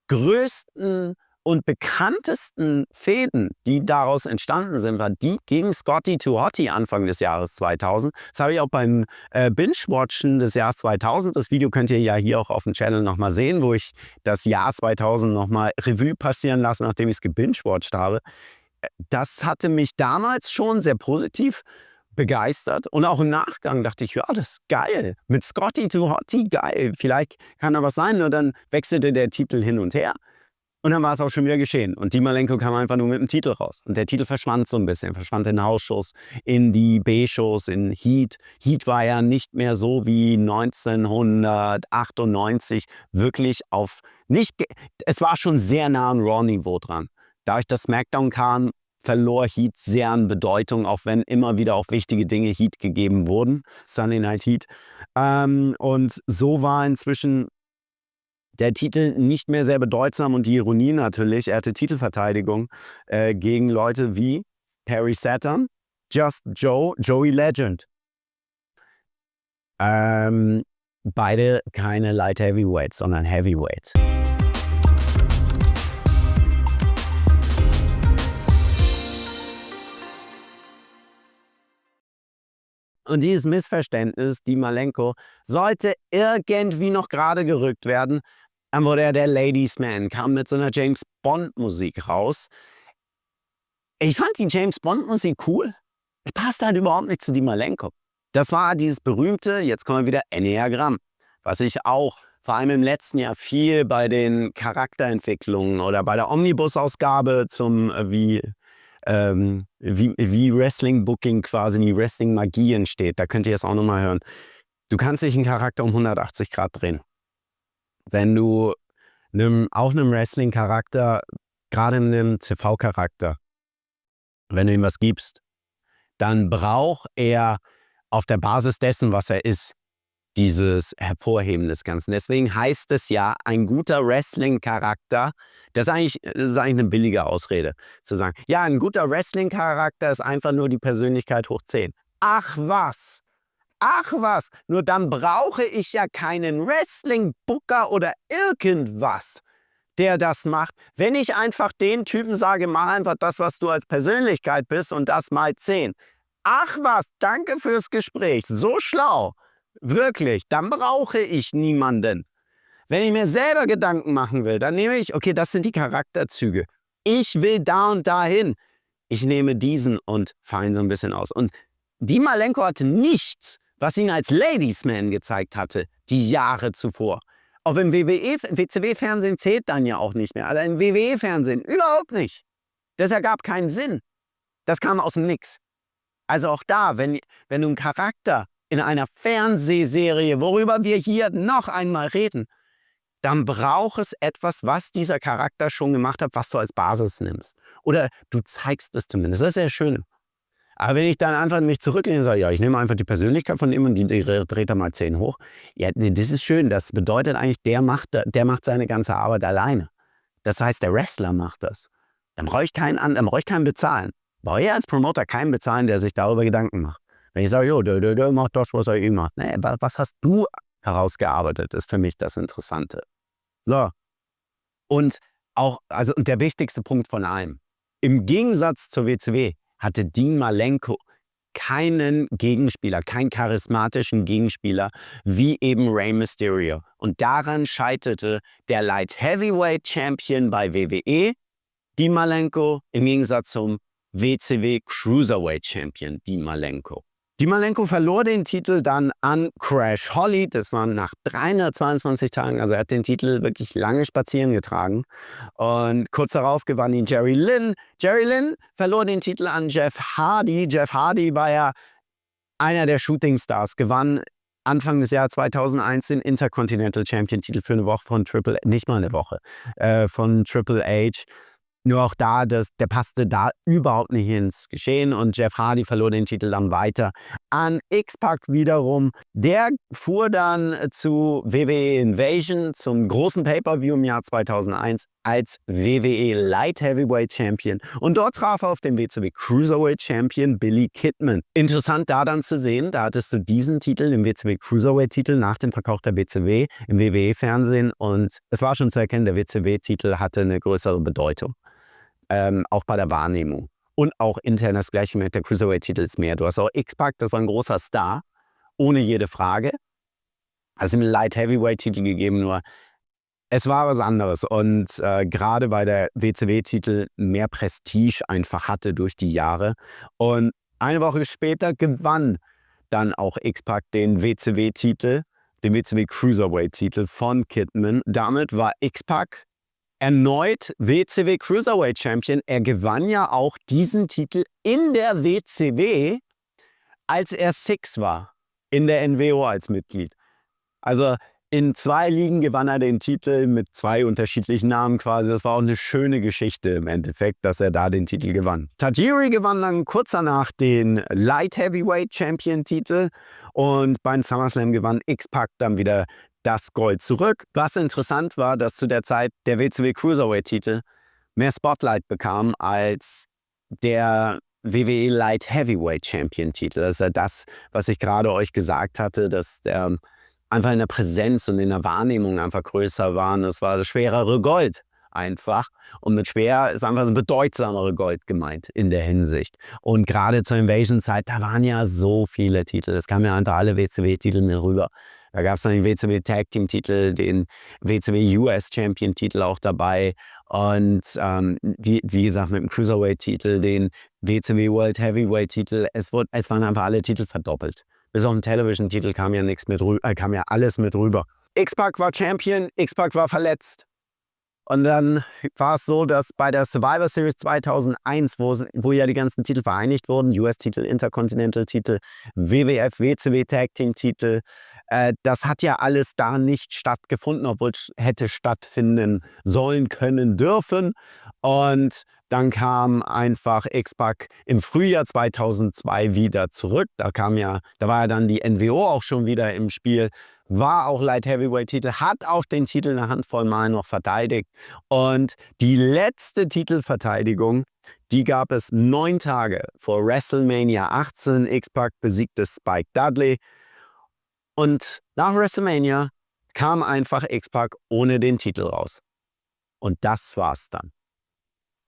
größten und bekanntesten Fäden, die daraus entstanden sind, war die gegen Scotty 2 Hotty Anfang des Jahres 2000. Das habe ich auch beim Binge-Watchen des Jahres 2000. Das Video könnt ihr ja hier auch auf dem Channel nochmal sehen, wo ich das Jahr 2000 nochmal Revue passieren lasse, nachdem ich es gebingewatcht habe. Das hatte mich damals schon sehr positiv begeistert. Und auch im Nachgang dachte ich, ja, das ist geil. Mit Scotty 2 Hotty, geil. Vielleicht kann da was sein. Und dann wechselte der Titel hin und her. Und dann war es auch schon wieder geschehen. Und Dean Malenko kam einfach nur mit dem Titel raus. Und der Titel verschwand so ein bisschen. Verschwand in Hausshows, in die B-Shows, in Heat. Heat war ja nicht mehr so wie 1998 wirklich auf nicht. Es war schon sehr nah am Raw-Niveau dran. Dadurch, dass SmackDown kam, verlor Heat sehr an Bedeutung, auch wenn immer wieder auch wichtige Dinge Heat gegeben wurden. Sunday Night Heat. Und so war inzwischen der Titel nicht mehr sehr bedeutsam und die Ironie natürlich, er hatte Titelverteidigung gegen Leute wie Perry Saturn, Just Joe, Joey Legend. Beide keine Light Heavyweights, sondern Heavyweights. Und dieses Missverständnis, Dean Malenko, sollte irgendwie noch gerade gerückt werden. Dann wurde er der Ladies Man, kam mit so einer James Bond Musik raus. Ich fand die James Bond Musik cool. Es passt halt überhaupt nicht zu Dean Malenko. Das war dieses berühmte, jetzt kommen wir wieder, Enneagramm, was ich auch vor allem im letzten Jahr viel bei den Charakterentwicklungen oder bei der Omnibus-Ausgabe zum wie Wrestling-Booking quasi, wie Wrestling-Magie entsteht. Da könnt ihr es auch nochmal hören. Du kannst dich einen Charakter um 180 Grad drehen. Wenn du auch einem Wrestling-Charakter, gerade einem TV-Charakter, wenn du ihm was gibst, dann braucht er auf der Basis dessen, was er ist, dieses Hervorheben des Ganzen. Deswegen heißt es ja, ein guter Wrestling-Charakter, das ist eigentlich eine billige Ausrede, zu sagen, ja, ein guter Wrestling-Charakter ist einfach nur die Persönlichkeit hoch 10. Ach was! Ach was! Nur dann brauche ich ja keinen Wrestling-Booker oder irgendwas, der das macht. Wenn ich einfach den Typen sage, mach einfach das, was du als Persönlichkeit bist und das mal 10. Ach was, danke fürs Gespräch, so schlau. Wirklich, dann brauche ich niemanden. Wenn ich mir selber Gedanken machen will, dann nehme ich, okay, das sind die Charakterzüge. Ich will da und dahin. Ich nehme diesen und fahre ihn so ein bisschen aus. Und Dean Malenko hatte nichts, was ihn als Ladies Man gezeigt hatte, die Jahre zuvor. Ob im WCW-Fernsehen zählt dann ja auch nicht mehr, aber im WWE-Fernsehen überhaupt nicht. Das ergab keinen Sinn. Das kam aus dem Nix. Also auch da, wenn du einen Charakter in einer Fernsehserie, worüber wir hier noch einmal reden, dann braucht es etwas, was dieser Charakter schon gemacht hat, was du als Basis nimmst. Oder du zeigst es zumindest. Das ist sehr schön. Aber wenn ich dann einfach mich zurücklehne und sage, ja, ich nehme einfach die Persönlichkeit von ihm und die dreht er mal 10 hoch. Ja, das ist schön. Das bedeutet eigentlich, der macht seine ganze Arbeit alleine. Das heißt, der Wrestler macht das. Dann brauche ich keinen bezahlen. Brauche ich als Promoter keinen bezahlen, der sich darüber Gedanken macht. Wenn ich sage, jo, der macht das, was er ihm macht. Nee, was hast du herausgearbeitet, ist für mich das Interessante. So. Und auch, also der wichtigste Punkt von allem. Im Gegensatz zur WCW hatte Dean Malenko keinen Gegenspieler, keinen charismatischen Gegenspieler, wie eben Rey Mysterio. Und daran scheiterte der Light Heavyweight Champion bei WWE, Dean Malenko, im Gegensatz zum WCW Cruiserweight Champion, Dean Malenko. Die Malenko verlor den Titel dann an Crash Holly. Das war nach 322 Tagen. Also er hat den Titel wirklich lange spazieren getragen. Und kurz darauf gewann ihn Jerry Lynn. Jerry Lynn verlor den Titel an Jeff Hardy. Jeff Hardy war ja einer der Shooting Stars, gewann Anfang des Jahres 2001 den Intercontinental Champion Titel für eine Woche von nicht mal eine Woche, von Triple H. Nur auch da, der passte da überhaupt nicht ins Geschehen und Jeff Hardy verlor den Titel dann weiter an X-Pac wiederum. Der fuhr dann zu WWE Invasion, zum großen Pay-Per-View im Jahr 2001 als WWE Light Heavyweight Champion und dort traf er auf den WCW Cruiserweight Champion Billy Kidman. Interessant da dann zu sehen, da hattest du diesen Titel, den WCW Cruiserweight Titel nach dem Verkauf der WCW im WWE-Fernsehen und es war schon zu erkennen, der WCW-Titel hatte eine größere Bedeutung. Auch bei der Wahrnehmung. Und auch intern das Gleiche mit der Cruiserweight-Titel ist mehr. Du hast auch X-Pac, das war ein großer Star, ohne jede Frage. Hast ihm einen Light-Heavyweight-Titel gegeben, nur es war was anderes. Und gerade bei der WCW-Titel mehr Prestige einfach hatte durch die Jahre. Und eine Woche später gewann dann auch X-Pac den WCW-Titel, den WCW Cruiserweight-Titel von Kidman. Damit war X-Pac erneut WCW Cruiserweight Champion. Er gewann ja auch diesen Titel in der WCW, als er Six war, in der NWO als Mitglied. Also in 2 Ligen gewann er den Titel mit 2 unterschiedlichen Namen quasi. Das war auch eine schöne Geschichte im Endeffekt, dass er da den Titel gewann. Tajiri gewann dann kurz danach den Light Heavyweight Champion Titel und beim SummerSlam gewann X-Pac dann wieder das Gold zurück. Was interessant war, dass zu der Zeit der WCW Cruiserweight-Titel mehr Spotlight bekam als der WWE Light Heavyweight Champion-Titel. Das ist ja das, was ich gerade euch gesagt hatte, dass der einfach in der Präsenz und in der Wahrnehmung einfach größer war. Und das war das schwerere Gold einfach. Und mit schwer ist einfach das bedeutsamere Gold gemeint in der Hinsicht. Und gerade zur Invasion-Zeit, da waren ja so viele Titel. Es kamen ja unter alle WCW-Titel mir rüber. Da gab es dann den WCW Tag Team Titel, den WCW US Champion Titel auch dabei und wie gesagt mit dem Cruiserweight Titel, den WCW World Heavyweight Titel. Es waren einfach alle Titel verdoppelt. Bis auf den Television Titel kam ja nichts mit kam ja alles mit rüber. X-Pac war Champion, X-Pac war verletzt. Und dann war es so, dass bei der Survivor Series 2001, wo ja die ganzen Titel vereinigt wurden, US-Titel, Intercontinental-Titel, WWF, WCW Tag-Team-Titel, das hat ja alles da nicht stattgefunden, obwohl es hätte stattfinden sollen, können, dürfen. Und dann kam einfach X-Pac im Frühjahr 2002 wieder zurück. Da war ja dann die NWO auch schon wieder im Spiel. War auch Light Heavyweight Titel, hat auch den Titel eine Handvoll Mal noch verteidigt. Und die letzte Titelverteidigung, die gab es 9 Tage vor WrestleMania 18. X-Pac besiegte Spike Dudley. Und nach WrestleMania kam einfach X-Pac ohne den Titel raus. Und das war's dann.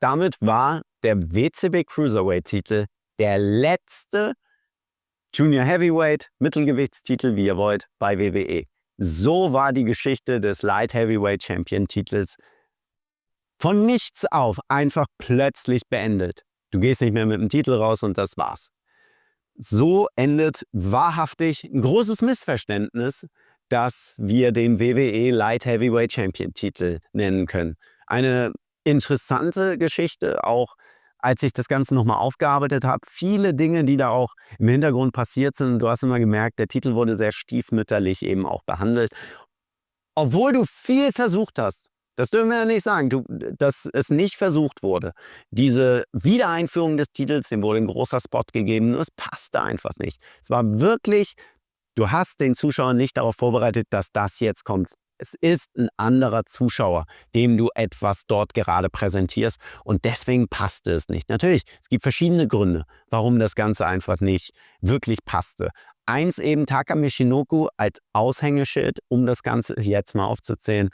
Damit war der WCW Cruiserweight-Titel der letzte Junior Heavyweight, Mittelgewichtstitel, wie ihr wollt, bei WWE. So war die Geschichte des Light Heavyweight Champion Titels von nichts auf einfach plötzlich beendet. Du gehst nicht mehr mit dem Titel raus und das war's. So endet wahrhaftig ein großes Missverständnis, dass wir den WWE Light Heavyweight Champion Titel nennen können. Eine interessante Geschichte, auch als ich das Ganze nochmal aufgearbeitet habe. Viele Dinge, die da auch im Hintergrund passiert sind. Du hast immer gemerkt, der Titel wurde sehr stiefmütterlich eben auch behandelt. Obwohl du viel versucht hast. Das dürfen wir ja nicht sagen, dass es nicht versucht wurde. Diese Wiedereinführung des Titels, dem wurde ein großer Spot gegeben, nur es passte einfach nicht. Es war wirklich, du hast den Zuschauer nicht darauf vorbereitet, dass das jetzt kommt. Es ist ein anderer Zuschauer, dem du etwas dort gerade präsentierst und deswegen passte es nicht. Natürlich, es gibt verschiedene Gründe, warum das Ganze einfach nicht wirklich passte. Eins eben Taka Michinoku als Aushängeschild, um das Ganze jetzt mal aufzuzählen,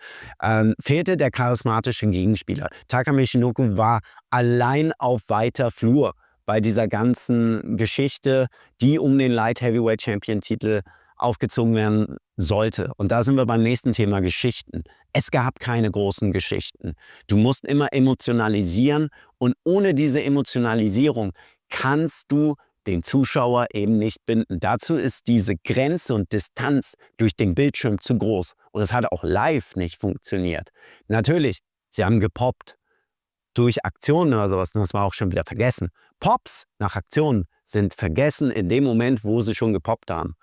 fehlte der charismatische Gegenspieler. Taka Michinoku war allein auf weiter Flur bei dieser ganzen Geschichte, die um den Light Heavyweight Champion Titel aufgezogen werden sollte. Und da sind wir beim nächsten Thema Geschichten. Es gab keine großen Geschichten. Du musst immer emotionalisieren und ohne diese Emotionalisierung kannst du den Zuschauer eben nicht binden. Dazu ist diese Grenze und Distanz durch den Bildschirm zu groß. Und es hat auch live nicht funktioniert. Natürlich, sie haben gepoppt durch Aktionen oder sowas, und das war auch schon wieder vergessen. Pops nach Aktionen sind vergessen in dem Moment, wo sie schon gepoppt haben.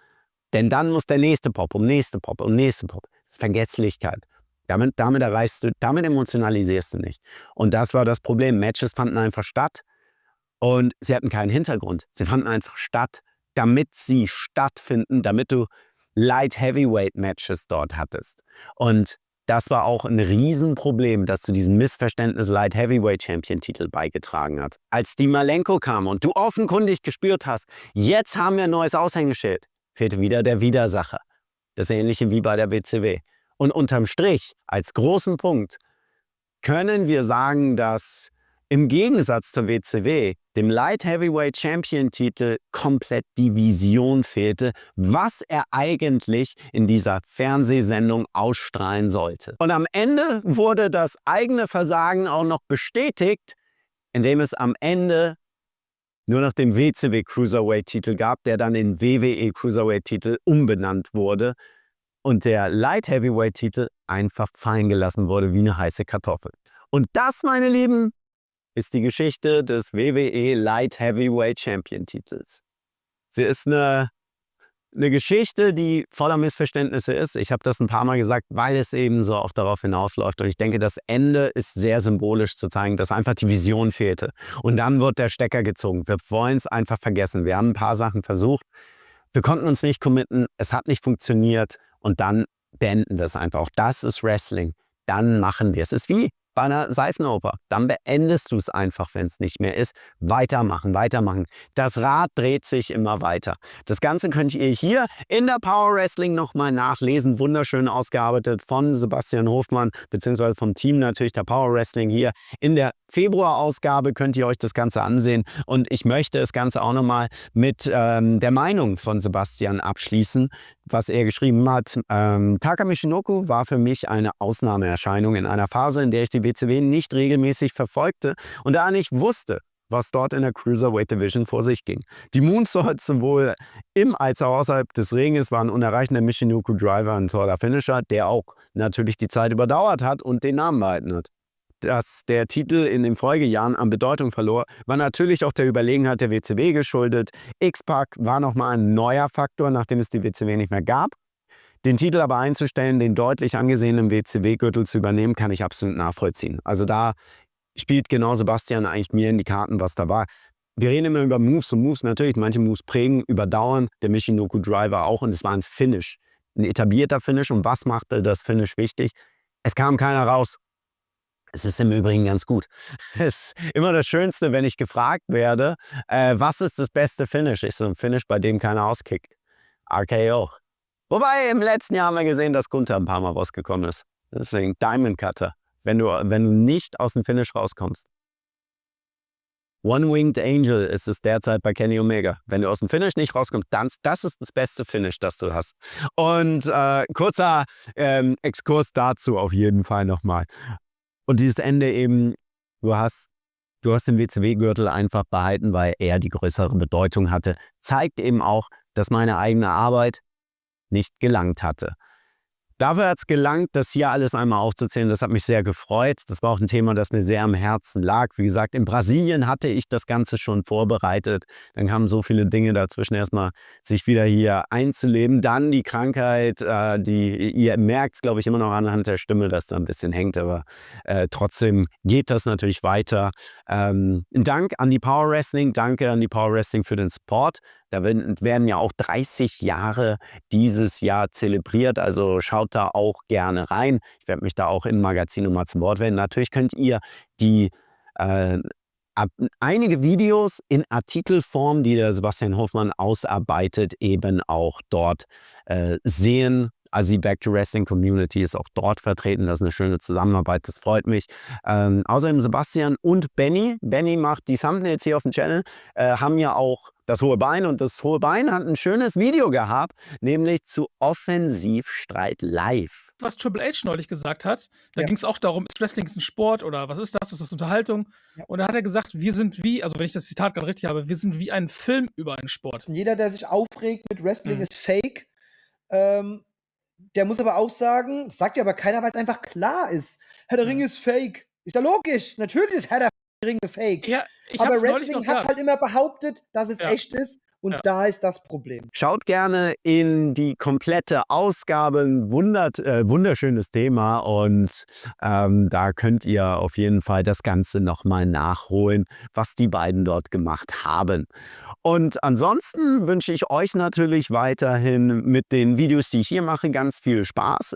Denn dann muss der nächste Pop und nächste Pop und nächste Pop. Das ist Vergesslichkeit. Damit erreichst du, damit emotionalisierst du nicht. Und das war das Problem. Matches fanden einfach statt und sie hatten keinen Hintergrund. Sie fanden einfach statt, damit sie stattfinden, damit du Light Heavyweight Matches dort hattest. Und das war auch ein Riesenproblem, das zu diesem Missverständnis Light Heavyweight Champion Titel beigetragen hat. Als die Malenko kam und du offenkundig gespürt hast, jetzt haben wir ein neues Aushängeschild, fehlte wieder der Widersacher. Das Ähnliche wie bei der WCW. Und unterm Strich, als großen Punkt, können wir sagen, dass im Gegensatz zur WCW dem Light Heavyweight Champion Titel komplett die Vision fehlte, was er eigentlich in dieser Fernsehsendung ausstrahlen sollte. Und am Ende wurde das eigene Versagen auch noch bestätigt, indem es am Ende nur noch den WCW Cruiserweight Titel gab, der dann in WWE Cruiserweight Titel umbenannt wurde und der Light Heavyweight Titel einfach fallen gelassen wurde wie eine heiße Kartoffel. Und das, meine Lieben, ist die Geschichte des WWE Light Heavyweight Champion Titels. Sie ist eine Geschichte, die voller Missverständnisse ist. Ich habe das ein paar Mal gesagt, weil es eben so auch darauf hinausläuft. Und ich denke, das Ende ist sehr symbolisch zu zeigen, dass einfach die Vision fehlte. Und dann wird der Stecker gezogen. Wir wollen es einfach vergessen. Wir haben ein paar Sachen versucht. Wir konnten uns nicht committen. Es hat nicht funktioniert. Und dann beenden wir es einfach. Auch das ist Wrestling. Dann machen wir es. Es ist wie bei einer Seifenoper. Dann beendest du es einfach, wenn es nicht mehr ist. Weitermachen, weitermachen. Das Rad dreht sich immer weiter. Das Ganze könnt ihr hier in der Power Wrestling nochmal nachlesen. Wunderschön ausgearbeitet von Sebastian Hofmann, beziehungsweise vom Team natürlich der Power Wrestling hier. In der Februar-Ausgabe könnt ihr euch das Ganze ansehen. Und ich möchte das Ganze auch nochmal mit der Meinung von Sebastian abschließen, was er geschrieben hat. Taka Michinoku war für mich eine Ausnahmeerscheinung in einer Phase, in der ich die WCW nicht regelmäßig verfolgte und da nicht wusste, was dort in der Cruiserweight Division vor sich ging. Die Moonsaults sowohl im als auch außerhalb des Ringes waren unerreicht. Der Michinoku Driver ein toller Finisher, der auch natürlich die Zeit überdauert hat und den Namen behalten hat. Dass der Titel in den Folgejahren an Bedeutung verlor, war natürlich auch der Überlegenheit der WCW geschuldet. X-Pac war nochmal ein neuer Faktor, nachdem es die WCW nicht mehr gab. Den Titel aber einzustellen, den deutlich angesehenen WCW-Gürtel zu übernehmen, kann ich absolut nachvollziehen. Also da spielt genau Sebastian eigentlich mir in die Karten, was da war. Wir reden immer über Moves und Moves natürlich. Manche Moves prägen, überdauern. Der Michinoku Driver auch. Und es war ein Finish. Ein etablierter Finish. Und was machte das Finish wichtig? Es kam keiner raus. Es ist im Übrigen ganz gut. Es ist immer das Schönste, wenn ich gefragt werde, was ist das beste Finish? Ist so ein Finish, bei dem keiner auskickt. RKO. Wobei im letzten Jahr haben wir gesehen, dass Gunther ein paar Mal rausgekommen ist. Deswegen Diamond Cutter, wenn du nicht aus dem Finish rauskommst. One-Winged Angel ist es derzeit bei Kenny Omega. Wenn du aus dem Finish nicht rauskommst, dann das ist das beste Finish, das du hast. Und kurzer Exkurs dazu auf jeden Fall nochmal. Und dieses Ende eben, du hast den WCW-Gürtel einfach behalten, weil er die größere Bedeutung hatte. Zeigt eben auch, dass meine eigene Arbeit nicht gelangt hatte. Dafür hat es gelangt, das hier alles einmal aufzuzählen. Das hat mich sehr gefreut. Das war auch ein Thema, das mir sehr am Herzen lag. Wie gesagt, in Brasilien hatte ich das Ganze schon vorbereitet. Dann kamen so viele Dinge dazwischen, erstmal sich wieder hier einzuleben. Dann die Krankheit, ihr merkt es, glaube ich, immer noch anhand der Stimme, dass da ein bisschen hängt. Aber trotzdem geht das natürlich weiter. Dank an die Power Wrestling, danke an die Power Wrestling für den Support. Da werden ja auch 30 Jahre dieses Jahr zelebriert, also schaut da auch gerne rein. Ich werde mich da auch im Magazin nochmal zu Wort werden. Natürlich könnt ihr die einige Videos in Artikelform, die der Sebastian Hofmann ausarbeitet, eben auch dort sehen. Also die Back to Wrestling Community ist auch dort vertreten. Das ist eine schöne Zusammenarbeit, das freut mich. Außerdem Sebastian und Benny. Benny macht die Thumbnails hier auf dem Channel, haben ja auch das hohe Bein. Und das hohe Bein hat ein schönes Video gehabt, nämlich zu Offensivstreit live. was Triple H neulich gesagt hat. Da Ja. ging es auch darum, ist Wrestling ein Sport oder was ist das? Ist das Unterhaltung? Ja. Und da hat er gesagt, wir sind wie, also wenn ich das Zitat gerade richtig habe, wir sind wie ein Film über einen Sport. Jeder, der sich aufregt mit Wrestling, ist fake. Der muss aber auch sagen, sagt ja aber keiner, weil es einfach klar ist. Herr der Ringe ist fake. Ist ja logisch. Natürlich ist Herr der Ringe fake. Ja, ich Aber hab's neulich Wrestling noch hat gehabt. halt immer behauptet, dass es Ja. echt ist. Und Ja. da ist das Problem. Schaut gerne in die komplette Ausgabe. Ein wunderschönes Thema. Und da könnt ihr auf jeden Fall das Ganze nochmal nachholen, was die beiden dort gemacht haben. Und ansonsten wünsche ich euch natürlich weiterhin mit den Videos, die ich hier mache, ganz viel Spaß.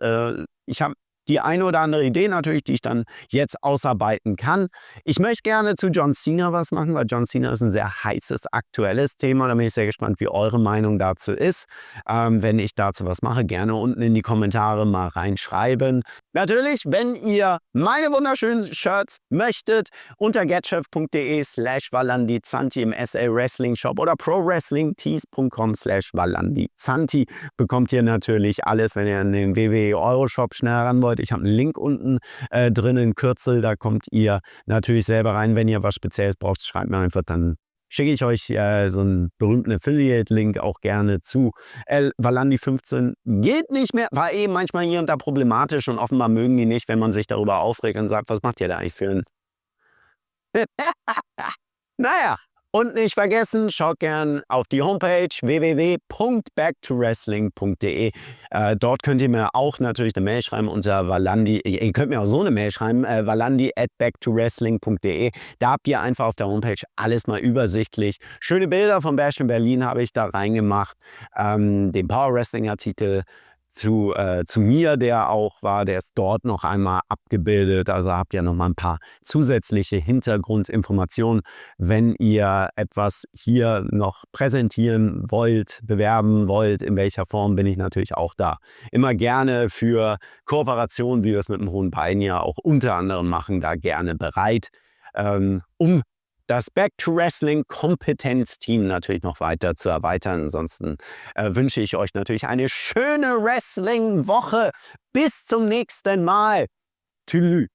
Ich habe die eine oder andere Idee natürlich, die ich dann jetzt ausarbeiten kann. Ich möchte gerne zu John Cena was machen, weil John Cena ist ein sehr heißes, aktuelles Thema. Da bin ich sehr gespannt, wie eure Meinung dazu ist. Wenn ich dazu was mache, gerne unten in die Kommentare mal reinschreiben. Natürlich, wenn ihr meine wunderschönen Shirts möchtet, unter getchef.de/valandizanti im SA Wrestling Shop oder prowrestlingtees.com/valandizanti bekommt ihr natürlich alles, wenn ihr in den WWE Euroshop schnell ran wollt. Ich habe einen Link unten drin, ein Kürzel, da kommt ihr natürlich selber rein. Wenn ihr was Spezielles braucht, schreibt mir einfach, dann schicke ich euch so einen berühmten Affiliate-Link auch gerne zu. Valandi15 geht nicht mehr, war eben manchmal hier und da problematisch und offenbar mögen die nicht, wenn man sich darüber aufregt und sagt, was macht ihr da eigentlich für ein... Naja, und nicht vergessen, schaut gern auf die Homepage www.backtowrestling.de. Dort könnt ihr mir auch natürlich eine Mail schreiben unter Valandi. Ihr könnt mir auch so eine Mail schreiben, valandi@backtowrestling.de. Da habt ihr einfach auf der Homepage alles mal übersichtlich. Schöne Bilder von Bash in Berlin habe ich da reingemacht. Den Power Wrestling Artikel zu mir, der auch war, der ist dort noch einmal abgebildet. Also habt ihr noch mal ein paar zusätzliche Hintergrundinformationen. Wenn ihr etwas hier noch präsentieren wollt, bewerben wollt, in welcher Form, bin ich natürlich auch da. Immer gerne für Kooperationen, wie wir es mit dem Hohen Bein ja auch unter anderem machen, da gerne bereit, um das Back-to-Wrestling-Kompetenzteam natürlich noch weiter zu erweitern. Ansonsten wünsche ich euch natürlich eine schöne Wrestling-Woche. Bis zum nächsten Mal. Tschüss.